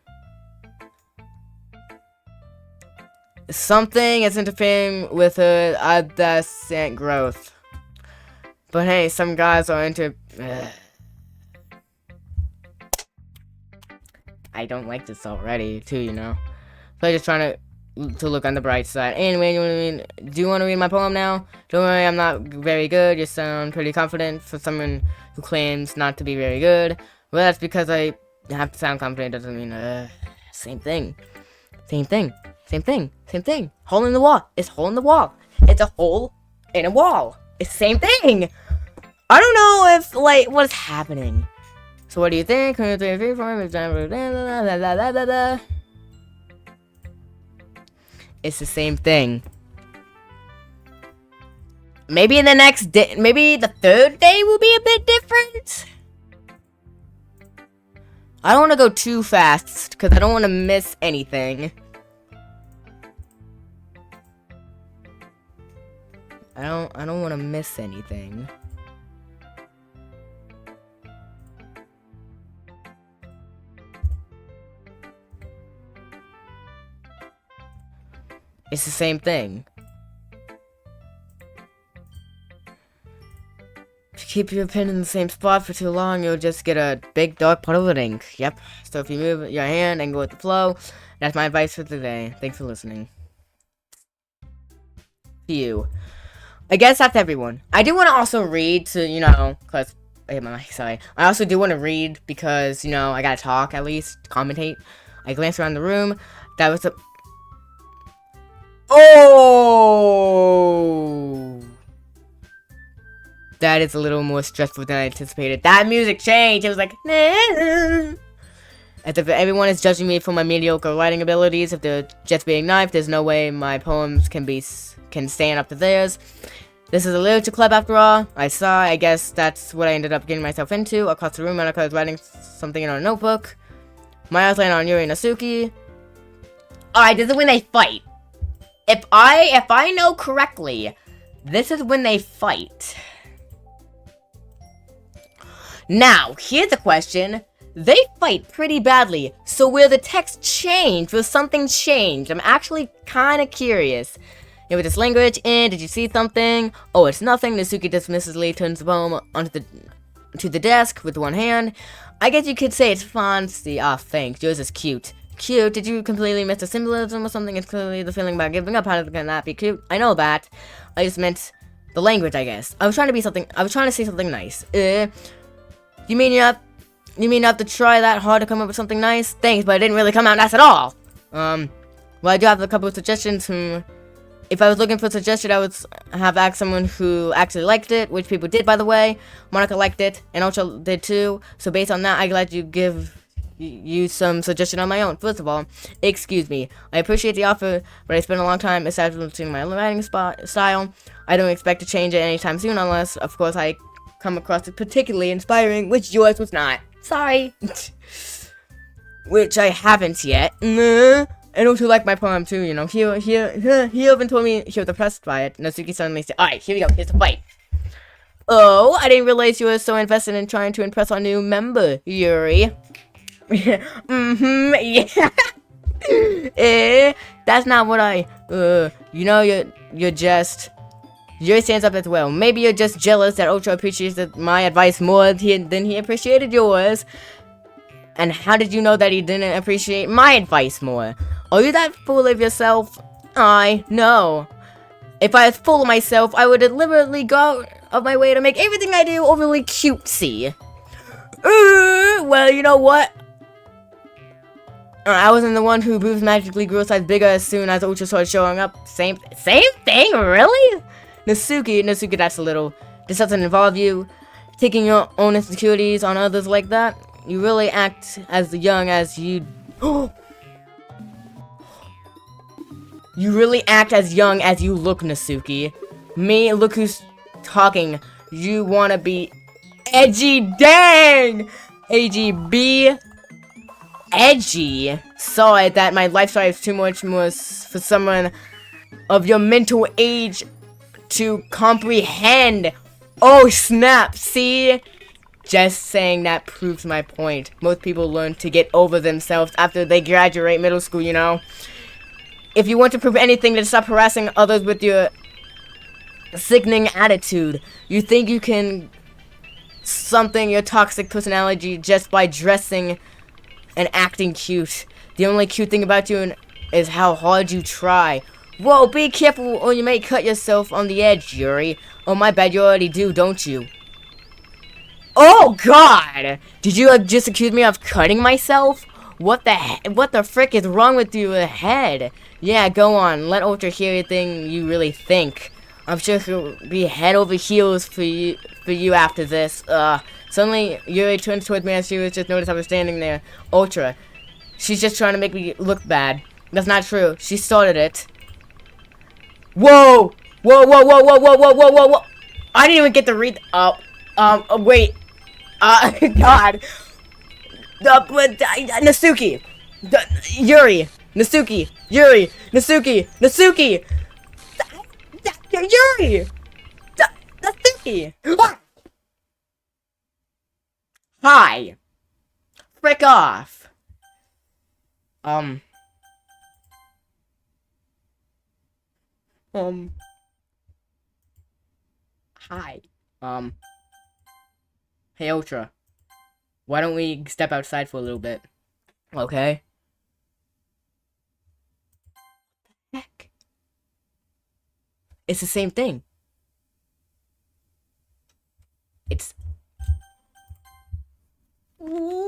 something is interfering with her adolescent growth. But hey, some guys are into... I don't like this already, too, you know? So I'm just trying to look on the bright side. Anyway, do you want to read my poem now? Don't worry, I'm not very good. You sound pretty confident for someone who claims not to be very good. Well, that's because I have to sound confident doesn't mean, same thing. Hole in the wall. It's hole in the wall. It's a hole in a wall. It's the same thing. I don't know if, like, what's happening. So what do you think? 1, 2, 3, 4, It's the same thing. Maybe in the next day, maybe the third day will be a bit different. I don't want to go too fast because I don't want to miss anything. I don't want to miss anything. It's the same thing. If you keep your pin in the same spot for too long, you'll just get a big dark puddle of ink. Yep. So if you move your hand and go with the flow, that's my advice for today. Thanks for listening. You. I guess that's everyone. I do want to also read to, you know, because I hit my mic, sorry. I also do want to read because, you know, I gotta talk at least, commentate. I glanced around the room. That was a... Oh! That is a little more stressful than I anticipated. That music changed. It was like, nah. As if everyone is judging me for my mediocre writing abilities. If they're just being nice, there's no way my poems can stand up to theirs. This is a literature club after all. I guess that's what I ended up getting myself into. Across the room, Monica was writing something in her notebook. My eyes landed on Yuri and Natsuki. Alright, this is when they fight. If I know correctly, this is when they fight. Now, here's a question. They fight pretty badly, so will the text change? Will something change? I'm actually kind of curious. With this language in, did you see something? Oh, it's nothing. Natsuki dismissively turns the poem onto the desk with one hand. I guess you could say it's fancy. Ah, thanks. Yours is cute. Cute? Did you completely miss the symbolism or something? It's clearly the feeling about giving up. How can that be cute? I know that. I just meant the language, I guess. I was trying to say something nice. You mean you have to try that hard to come up with something nice? Thanks, but it didn't really come out nice at all. Well, I do have a couple of suggestions. If I was looking for a suggestion, I would have asked someone who actually liked it, which people did, by the way. Monica liked it, and Ultra did too. So based on that, I'd like to give you some suggestion on my own. First of all, excuse me. I appreciate the offer, but I spent a long time establishing my writing style. I don't expect to change it anytime soon, unless, of course, I come across it particularly inspiring, which yours was not. Sorry. Which I haven't yet. And also like my poem too, you know. He even told me he was impressed by it. Natsuki suddenly said, alright, here we go, here's the fight. Oh, I didn't realize you were so invested in trying to impress our new member, Yuri. Yeah. That's not what you know, you're just... Yuri stands up as well. Maybe you're just jealous that Ultra appreciates my advice more than he appreciated yours. And how did you know that he didn't appreciate my advice more? Are you that full of yourself? I know. If I was full of myself, I would deliberately go out of my way to make everything I do overly cutesy. Well, you know what? I wasn't the one who boobs magically grew a size bigger as soon as Ultra started showing up. Same thing, really? Natsuki, that's a little... This doesn't involve you taking your own insecurities on others like that. You really act as young as you... You really act as young as you look, Natsuki. Me, look who's talking. You wanna be edgy? Dang! AGB. Edgy. Sorry that my lifestyle is too much more for someone of your mental age to comprehend. Oh, snap. See? Just saying that proves my point. Most people learn to get over themselves after they graduate middle school, you know? If you want to prove anything, then stop harassing others with your sickening attitude. You think you can something your toxic personality just by dressing and acting cute. The only cute thing about you is how hard you try. Whoa, be careful or you may cut yourself on the edge, Yuri. Oh, my bad, you already do, don't you? Oh, God! Did you just accuse me of cutting myself? What the frick is wrong with your head? Yeah, go on. Let Ultra hear anything you really think. I'm sure he'll be head over heels for you after this. Suddenly, Yuri turns towards me as she was just noticed I was standing there. Ultra. She's just trying to make me look bad. That's not true. She started it. Whoa! Whoa, whoa, whoa, whoa, whoa, whoa, whoa, whoa, whoa! I didn't even get to read. Wait. God. Nasuki! Yuri! Nasuki! Yuri! Nasuki! Nasuki! Yuri! Nasuki! Hi! Frick off! Um. Hi. Hey, Ultra. Why don't we step outside for a little bit? Okay? Heck. It's the same thing. It's... What?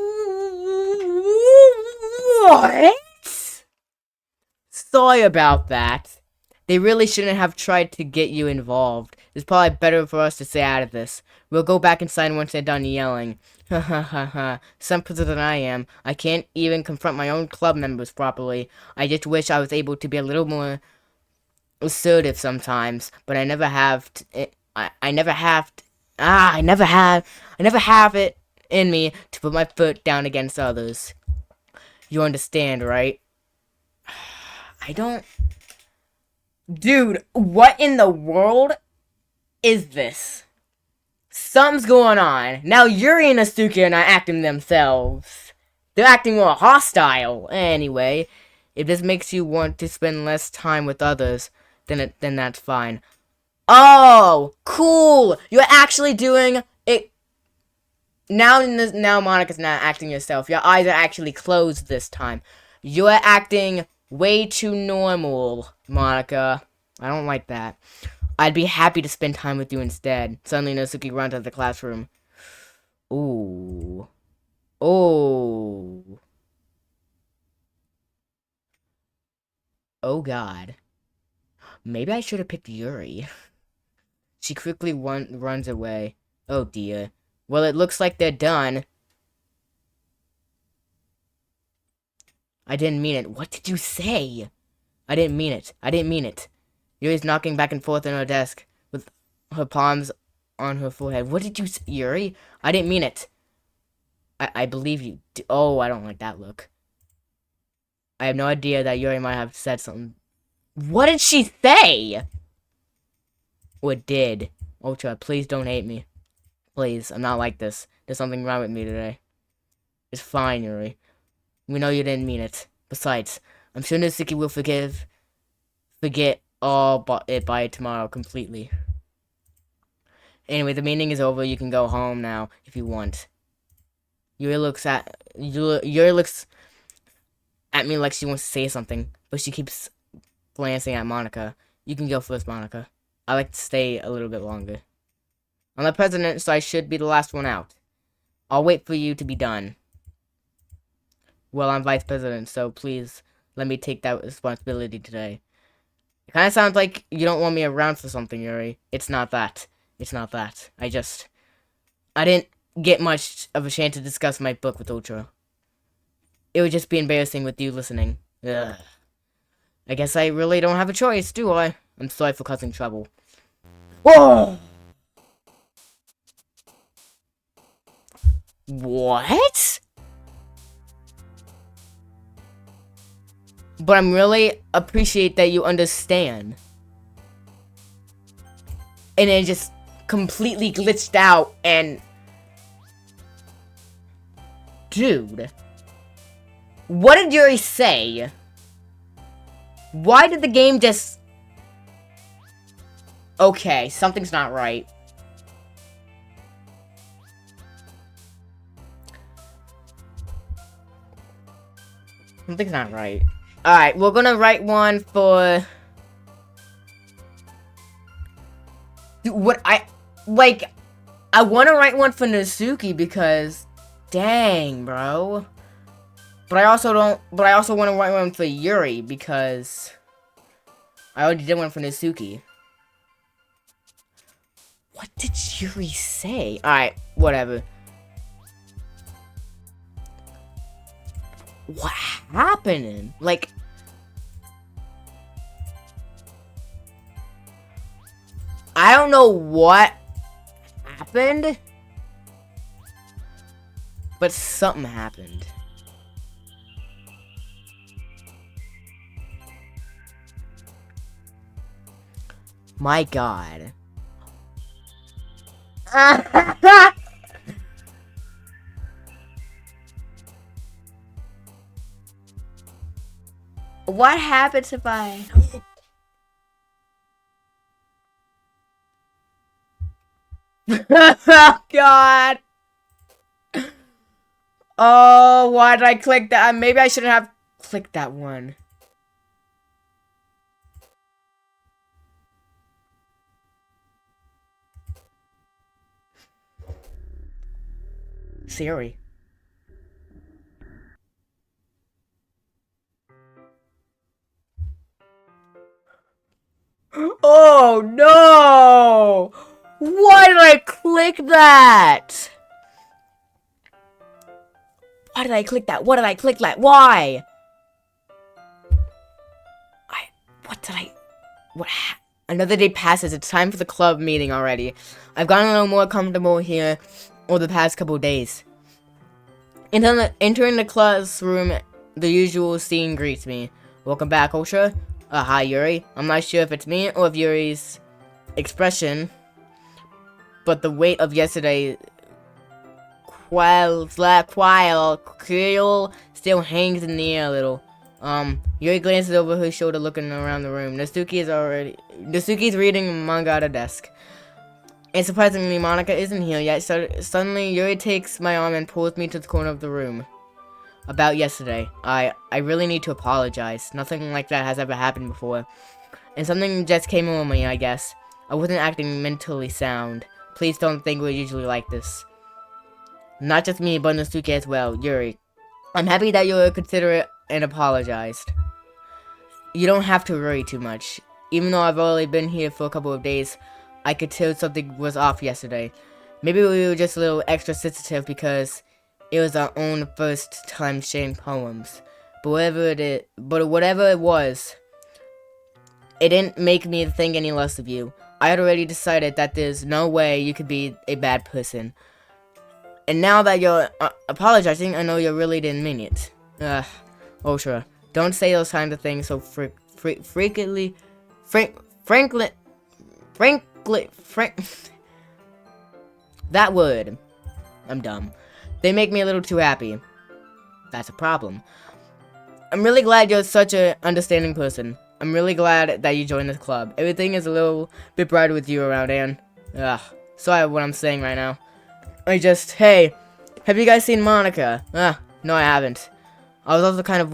Sorry about that. They really shouldn't have tried to get you involved. It's probably better for us to stay out of this. We'll go back inside once they're done yelling. Ha ha ha ha. Simpler than I am. I can't even confront my own club members properly. I just wish I was able to be a little more assertive sometimes, but I never have. I never have. I never have it in me to put my foot down against others. You understand, right? I don't... Dude, what in the world is this? Something's going on. Now Yuri and Asuka are not acting themselves. They're acting more hostile. Anyway, if this makes you want to spend less time with others, then that's fine. Oh, cool! You're actually doing it. Now Monica's not acting yourself. Your eyes are actually closed this time. You're acting way too normal, Monica. I don't like that. I'd be happy to spend time with you instead. Suddenly, Nosuke runs out of the classroom. Ooh. Oh. Oh, God. Maybe I should have picked Yuri. She quickly runs away. Oh, dear. Well, it looks like they're done. I didn't mean it. What did you say? I didn't mean it. I didn't mean it. Yuri's knocking back and forth on her desk with her palms on her forehead. What did you say, Yuri? I didn't mean it. I believe you. Oh, I don't like that look. I have no idea that Yuri might have said something. What did she say? Or did? Ultra, please don't hate me. Please, I'm not like this. There's something wrong with me today. It's fine, Yuri. We know you didn't mean it. Besides, I'm sure Nisuki will forget all it by tomorrow completely. Anyway, the meeting is over. You can go home now if you want. Yuri looks at me like she wants to say something, but she keeps glancing at Monica. You can go first, Monica. I like to stay a little bit longer. I'm the president, so I should be the last one out. I'll wait for you to be done. Well, I'm vice president, so please let me take that responsibility today. It kind of sounds like you don't want me around for something, Yuri. It's not that. It's not that. I didn't get much of a chance to discuss my book with Ultra. It would just be embarrassing with you listening. Ugh. I guess I really don't have a choice, do I? I'm sorry for causing trouble. Whoa! What? But I'm really appreciate that you understand. And it just completely glitched out and... Dude. What did Yuri say? Why did the game just... Okay, something's not right. Something's not right. Alright, we're gonna write one for... What I want to write one for Nasuki because... Dang, bro. But I also want to write one for Yuri because... I already did one for Nasuki. What did Yuri say? Alright, whatever. What happening? Like... I don't know what happened, but something happened. My God. What happens if I... Oh, God. Oh, why did I click that? Maybe I shouldn't have clicked that one. Siri. Oh, no! Why did I click that? Why did I click that? What did I click that? Why? Another day passes. It's time for the club meeting already. I've gotten a little more comfortable here over the past couple days. Entering the classroom, the usual scene greets me. Welcome back, Osha. Hi, Yuri. I'm not sure if it's me or if Yuri's expression, but the weight of yesterday still hangs in the air a little. Yuri glances over her shoulder looking around the room. Natsuki's reading manga at a desk. And surprisingly, Monica isn't here yet. So suddenly, Yuri takes my arm and pulls me to the corner of the room. About yesterday. I really need to apologize. Nothing like that has ever happened before. And something just came over me, I guess. I wasn't acting mentally sound. Please don't think we're usually like this. Not just me, but Natsuki as well. Yuri. I'm happy that you're considerate and apologized. You don't have to worry too much. Even though I've only been here for a couple of days, I could tell something was off yesterday. Maybe we were just a little extra sensitive because it was our own first time sharing poems. But whatever it was, it didn't make me think any less of you. I had already decided that there's no way you could be a bad person. And now that you're apologizing, I know you really didn't mean it. Osha, don't say those kinds of things so frankly. That word. I'm dumb. They make me a little too happy. That's a problem. I'm really glad you're such an understanding person. I'm really glad that you joined this club. Everything is a little bit brighter with you around, Anne. Sorry what I'm saying right now. Hey, have you guys seen Monica? No, I haven't. I was also kind of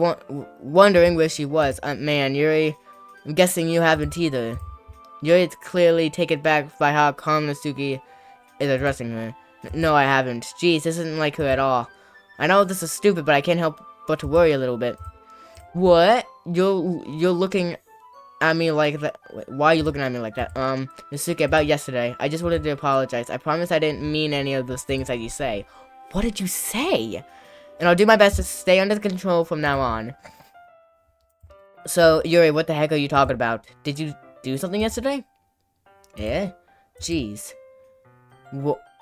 wondering where she was. Man, Yuri, I'm guessing you haven't either. Yuri's clearly taken back by how calm Natsuki is addressing her. No, I haven't. Jeez, this isn't like her at all. I know this is stupid, but I can't help but to worry a little bit. What? You're looking at me like that? Why are you looking at me like that? Natsuki, about yesterday. I just wanted to apologize. I promise I didn't mean any of those things that you say. What did you say? And I'll do my best to stay under control from now on. So, Yuri, what the heck are you talking about? Did you do something yesterday? Yeah? Jeez.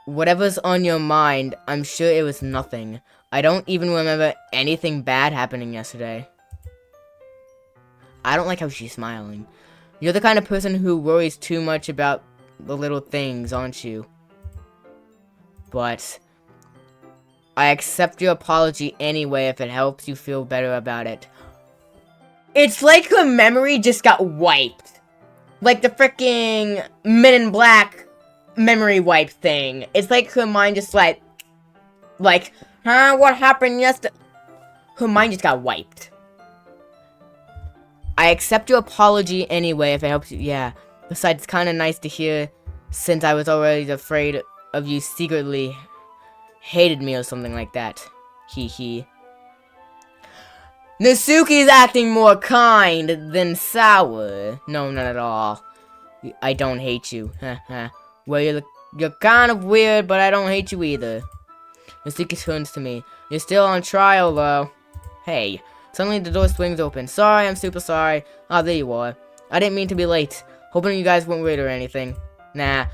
Whatever's on your mind, I'm sure it was nothing. I don't even remember anything bad happening yesterday. I don't like how she's smiling. You're the kind of person who worries too much about the little things, aren't you? But I accept your apology anyway if it helps you feel better about it. It's like her memory just got wiped. Like the freaking Men in Black memory wipe thing. It's like her mind just like, what happened yesterday? Her mind just got wiped. I accept your apology anyway if it helps you. Yeah. Besides, it's kind of nice to hear since I was already afraid of you secretly hated me or something like that. Hee hee. Natsuki's acting more kind than sour. No, not at all. I don't hate you. Well, you're kind of weird, but I don't hate you either. Natsuki turns to me. You're still on trial, though. Hey. Suddenly, the door swings open. Sorry, I'm super sorry. Ah, there you are. I didn't mean to be late. Hoping you guys weren't late or anything. Nah.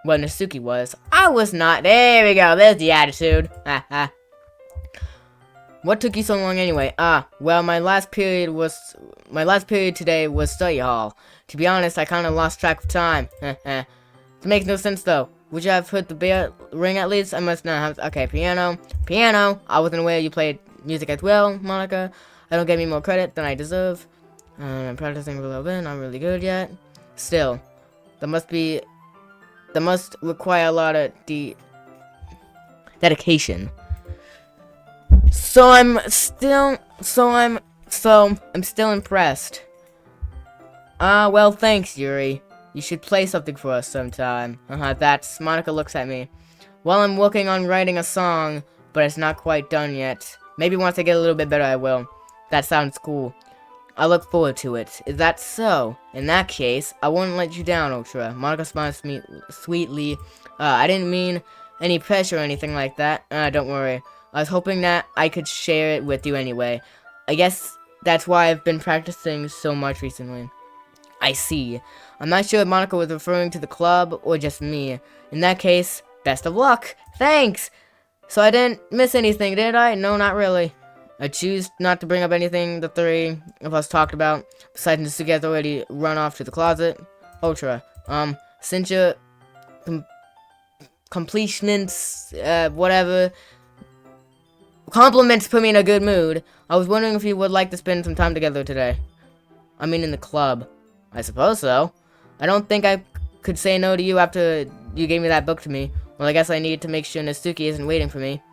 What Natsuki was. I was not. There we go. There's the attitude. Ha. What took you so long anyway? Well, my last period today was study hall. To be honest, I kind of lost track of time. It makes no sense though. Would you have put the bell ring at least? I must not have. Okay, piano. I wasn't aware you played music as well, Monica. I don't give me more credit than I deserve. I'm practicing a little bit. Not really good yet. Still, that must require a lot of dedication. I'm still impressed. Well, thanks, Yuri. You should play something for us sometime. That's... Monica looks at me. Well, I'm working on writing a song, but it's not quite done yet. Maybe once I get a little bit better, I will. That sounds cool. I look forward to it. Is that so? In that case, I won't let you down, Ultra. Monica smiles sweetly. I didn't mean any pressure or anything like that. Don't worry. I was hoping that I could share it with you anyway. I guess that's why I've been practicing so much recently. I see. I'm not sure if Monica was referring to the club or just me. In that case, best of luck. Thanks! So I didn't miss anything, did I? No, not really. I choose not to bring up anything the three of us talked about, besides Natsuki has already run off to the closet. Ultra, since your completions, whatever, compliments put me in a good mood, I was wondering if you would like to spend some time together today. I mean in the club. I suppose so. I don't think I could say no to you after you gave me that book to me. Well, I guess I need to make sure Natsuki isn't waiting for me.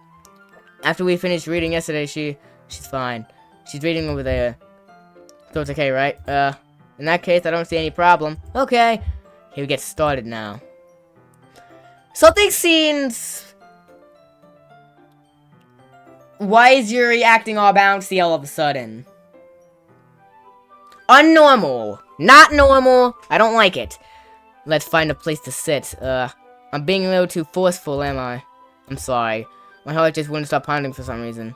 After we finished reading yesterday, she's fine. She's reading over there. So it's okay, right? In that case, I don't see any problem. Okay. Here we get started now. Something seems... Why is Yuri acting all bouncy all of a sudden? Unnormal. Not normal. I don't like it. Let's find a place to sit. I'm being a little too forceful, am I? I'm sorry. My heart just wouldn't stop pounding for some reason.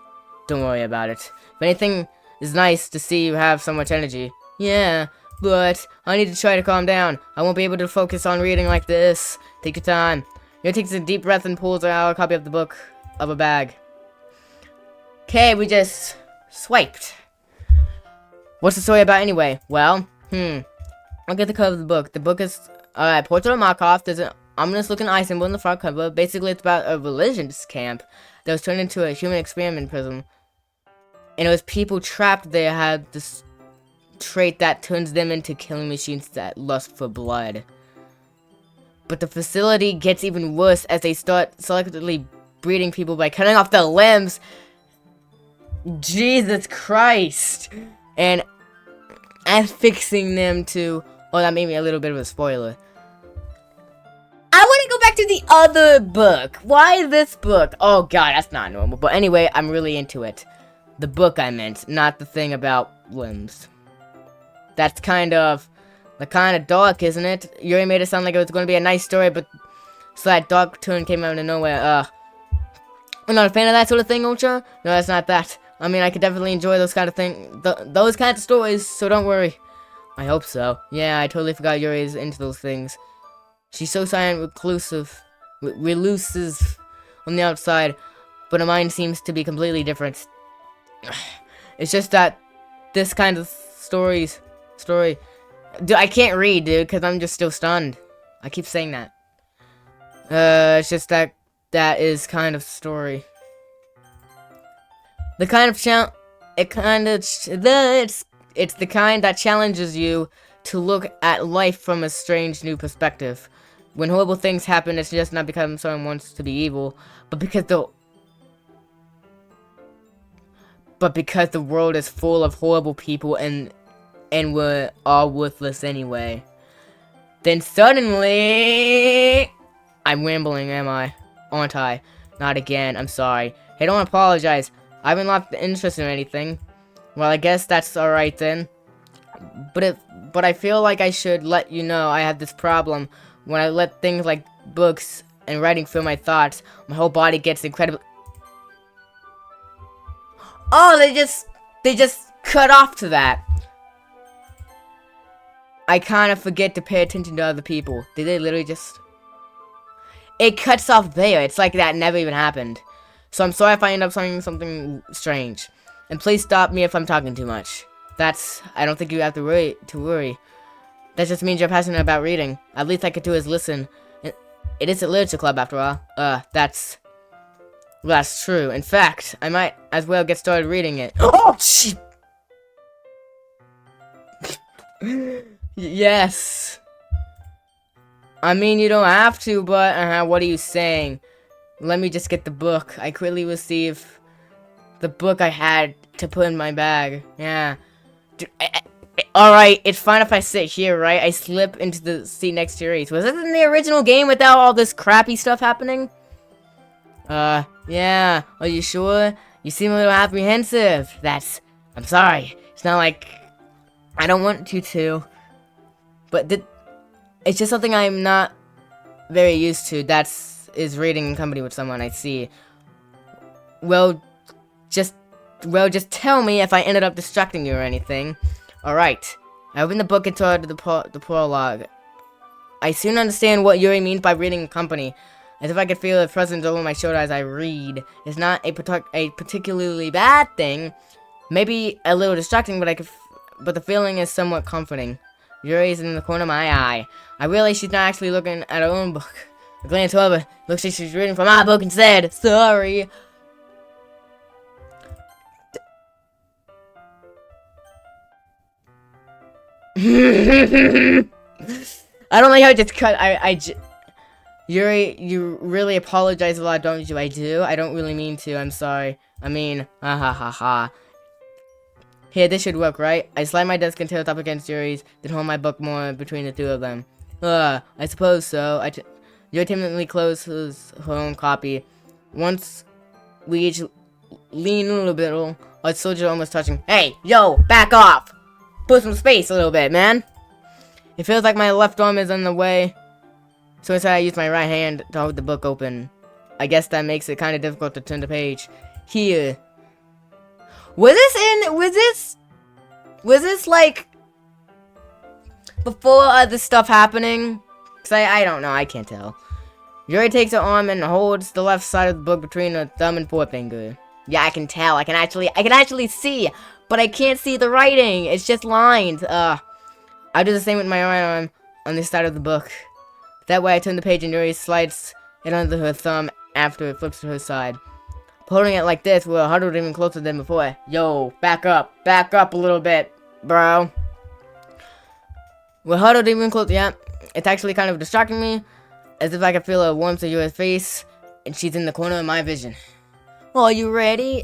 Don't worry about it. If anything, it's nice to see you have so much energy. Yeah, but I need to try to calm down. I won't be able to focus on reading like this. Take your time. Yuri takes a deep breath and pulls out a copy of the book of a bag. Okay, we just swiped. What's the story about anyway? Well, look at the cover of the book. The book is Portrait of Markov. There's an ominous looking eye symbol in the front cover. Basically, it's about a religious camp that was turned into a human experiment prison. And it was people trapped there had this trait that turns them into killing machines that lust for blood. But the facility gets even worse as they start selectively breeding people by cutting off their limbs. Jesus Christ. And affixing them to... Oh, that made me a little bit of a spoiler. I want to go back to the other book. Why this book? Oh god, that's not normal. But anyway, I'm really into it. The book I meant, not the thing about limbs. That's kind of dark, isn't it? Yuri made it sound like it was going to be a nice story, but so that dark turn came out of nowhere. I'm not a fan of that sort of thing, Ultra. No, that's not that. I mean, I could definitely enjoy those kind of those kinds of stories, so don't worry. I hope so. Yeah, I totally forgot Yuri is into those things. She's so silent, reclusive on the outside, but her mind seems to be completely different. It's just that this kind of story. Dude, I can't read, dude, because I'm just still stunned. I keep saying that. It's just that is kind of story. The kind of it's the kind that challenges you to look at life from a strange new perspective. When horrible things happen, it's just not because someone wants to be evil, but because the world is full of horrible people and we're all worthless anyway. Then suddenly... I'm rambling, am I? Aren't I? Not again, I'm sorry. Hey, don't apologize. I haven't lost interest in anything. Well, I guess that's alright then. But I feel like I should let you know I have this problem. When I let things like books and writing fill my thoughts, my whole body gets incredibly... Oh, they just cut off to that. I kind of forget to pay attention to other people. Did they literally just... It cuts off there. It's like that never even happened. So I'm sorry if I end up saying something strange. And please stop me if I'm talking too much. I don't think you have to worry. That just means you're passionate about reading. At least I could do is listen. It is a literature club after all. That's true. In fact, I might as well get started reading it. Oh, shit! Yes. I mean, you don't have to, but, what are you saying? Let me just get the book. I quickly receive the book I had to put in my bag. Yeah. Alright, it's fine if I sit here, right? I slip into the seat next to Reese. Was this in the original game without all this crappy stuff happening? Yeah. Are you sure? You seem a little apprehensive. I'm sorry. It's not like I don't want you to. But it's just something I'm not very used to. Is reading in company with someone I see. Well, just tell me if I ended up distracting you or anything. Alright. I opened the book and turned to the prologue. I soon understand what Yuri means by reading in company. As if I could feel his presence over my shoulder as I read. It's not a particularly bad thing. Maybe a little distracting, but the feeling is somewhat comforting. Yuri is in the corner of my eye. I realize she's not actually looking at her own book. I glance over. Looks like she's reading from my book instead. Sorry. I don't like how I just cut. Yuri, you really apologize a lot, don't you? I do. I don't really mean to. I'm sorry. I mean, ha ha ha ha. Here, this should work, right? I slide my desk and tilt up against Yuri's, then hold my book more between the two of them. I suppose so. Yuri timidly closes her own copy. Once we each lean a little bit, our soldier almost touching. Hey, yo, back off! Put some space a little bit, man. It feels like my left arm is in the way, so instead I use my right hand to hold the book open. I guess that makes it kind of difficult to turn the page. Here. Was this like before other stuff happening? Cause I don't know, I can't tell. Yuri takes her arm and holds the left side of the book between her thumb and forefinger. Yeah, I can tell. I can actually see, but I can't see the writing. It's just lines. I do the same with my right arm on this side of the book. That way I turn the page and Yuri slides it under her thumb after it flips to her side. Holding it like this, we're huddled even closer than before. Yo, back up a little bit, bro. We're huddled even closer, yeah. It's actually kind of distracting me, as if I could feel a warmth of Yuri's face, and she's in the corner of my vision. Oh, are you ready?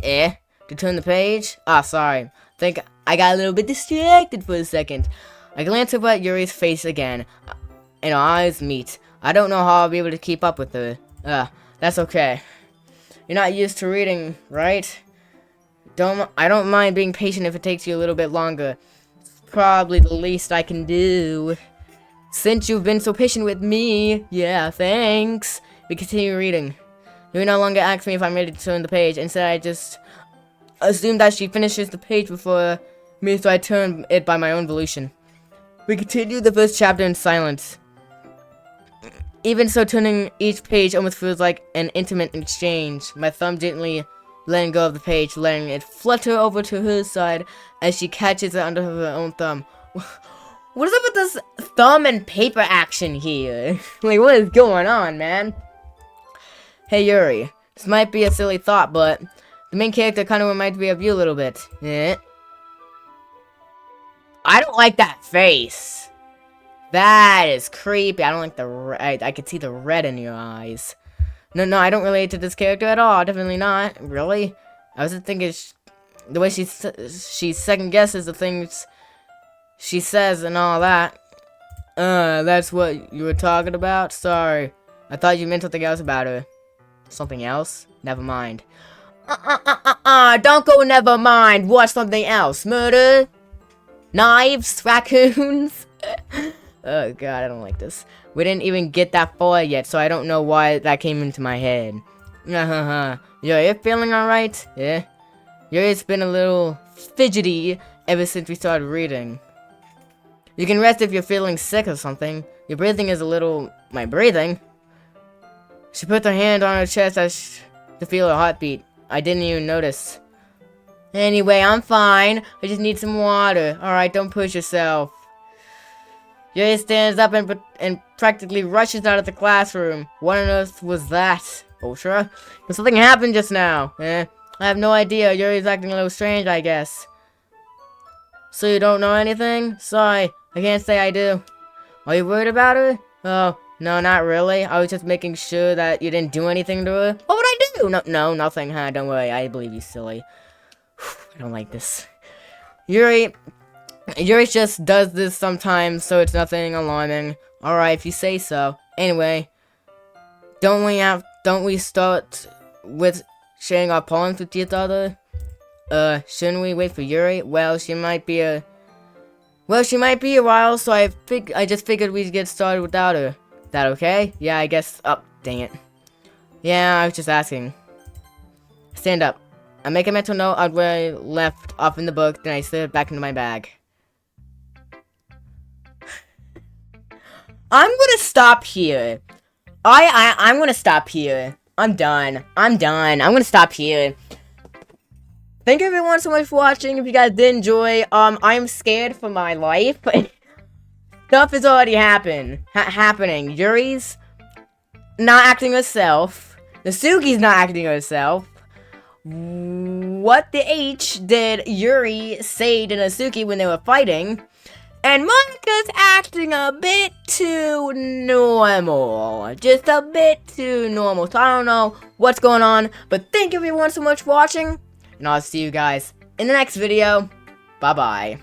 To turn the page? Sorry. Think I got a little bit distracted for a second. I glance up at Yuri's face again, and our eyes meet. I don't know how I'll be able to keep up with her. That's okay. You're not used to reading, right? I don't mind being patient if it takes you a little bit longer. It's probably the least I can do. Since you've been so patient with me, yeah, thanks. We continue reading. You no longer ask me if I'm ready to turn the page. Instead, I just assume that she finishes the page before me, so I turn it by my own volition. We continue the first chapter in silence. Even so, turning each page almost feels like an intimate exchange. My thumb gently letting go of the page, letting it flutter over to her side as she catches it under her own thumb. What is up with this thumb and paper action here? Like, what is going on, man? Hey, Yuri. This might be a silly thought, but the main character kind of reminds me of you a little bit. Yeah. I don't like that face. That is creepy. I don't like the red. I could see the red in your eyes. No, I don't relate to this character at all. Definitely not. Really? I was just thinking the way she second guesses the things she says and all that. That's what you were talking about? Sorry. I thought you meant something else about her. Something else? Never mind. Don't go never mind. What's something else? Murder? Knives? Raccoons? Oh god, I don't like this. We didn't even get that far yet, so I don't know why that came into my head. Yo, you're feeling alright? Yeah? It's been a little fidgety ever since we started reading. You can rest if you're feeling sick or something. Your breathing is a little... My breathing? She put her hand on her chest to feel her heartbeat. I didn't even notice. Anyway, I'm fine. I just need some water. Alright, don't push yourself. Yuri stands up and practically rushes out of the classroom. What on earth was that? Ultra? But something happened just now. I have no idea. Yuri's acting a little strange, I guess. So you don't know anything? Sorry, I can't say I do. Are you worried about her? Oh, no, not really. I was just making sure that you didn't do anything to her. What would I do? No, nothing, huh? Don't worry, I believe you, silly. I don't like this. Yuri just does this sometimes, so it's nothing alarming. Alright, if you say so. Anyway, don't we start with sharing our poems with each other? Shouldn't we wait for Yuri? Well, she might be a while, so I just figured we'd get started without her. Is that okay? Yeah, I guess. Oh, dang it. Yeah, I was just asking. Stand up. I make a mental note of where I left off in the book, then I slid it back into my bag. I'm gonna stop here. I'm gonna stop here. I'm done. I'm gonna stop here. Thank you everyone so much for watching. If you guys did enjoy, I'm scared for my life. Stuff is already happening. Yuri's not acting herself. Nasuki's not acting herself. What the H did Yuri say to Nasuki when they were fighting? And Monika's acting a bit too normal. Just a bit too normal. So I don't know what's going on. But thank you everyone so much for watching. And I'll see you guys in the next video. Bye-bye.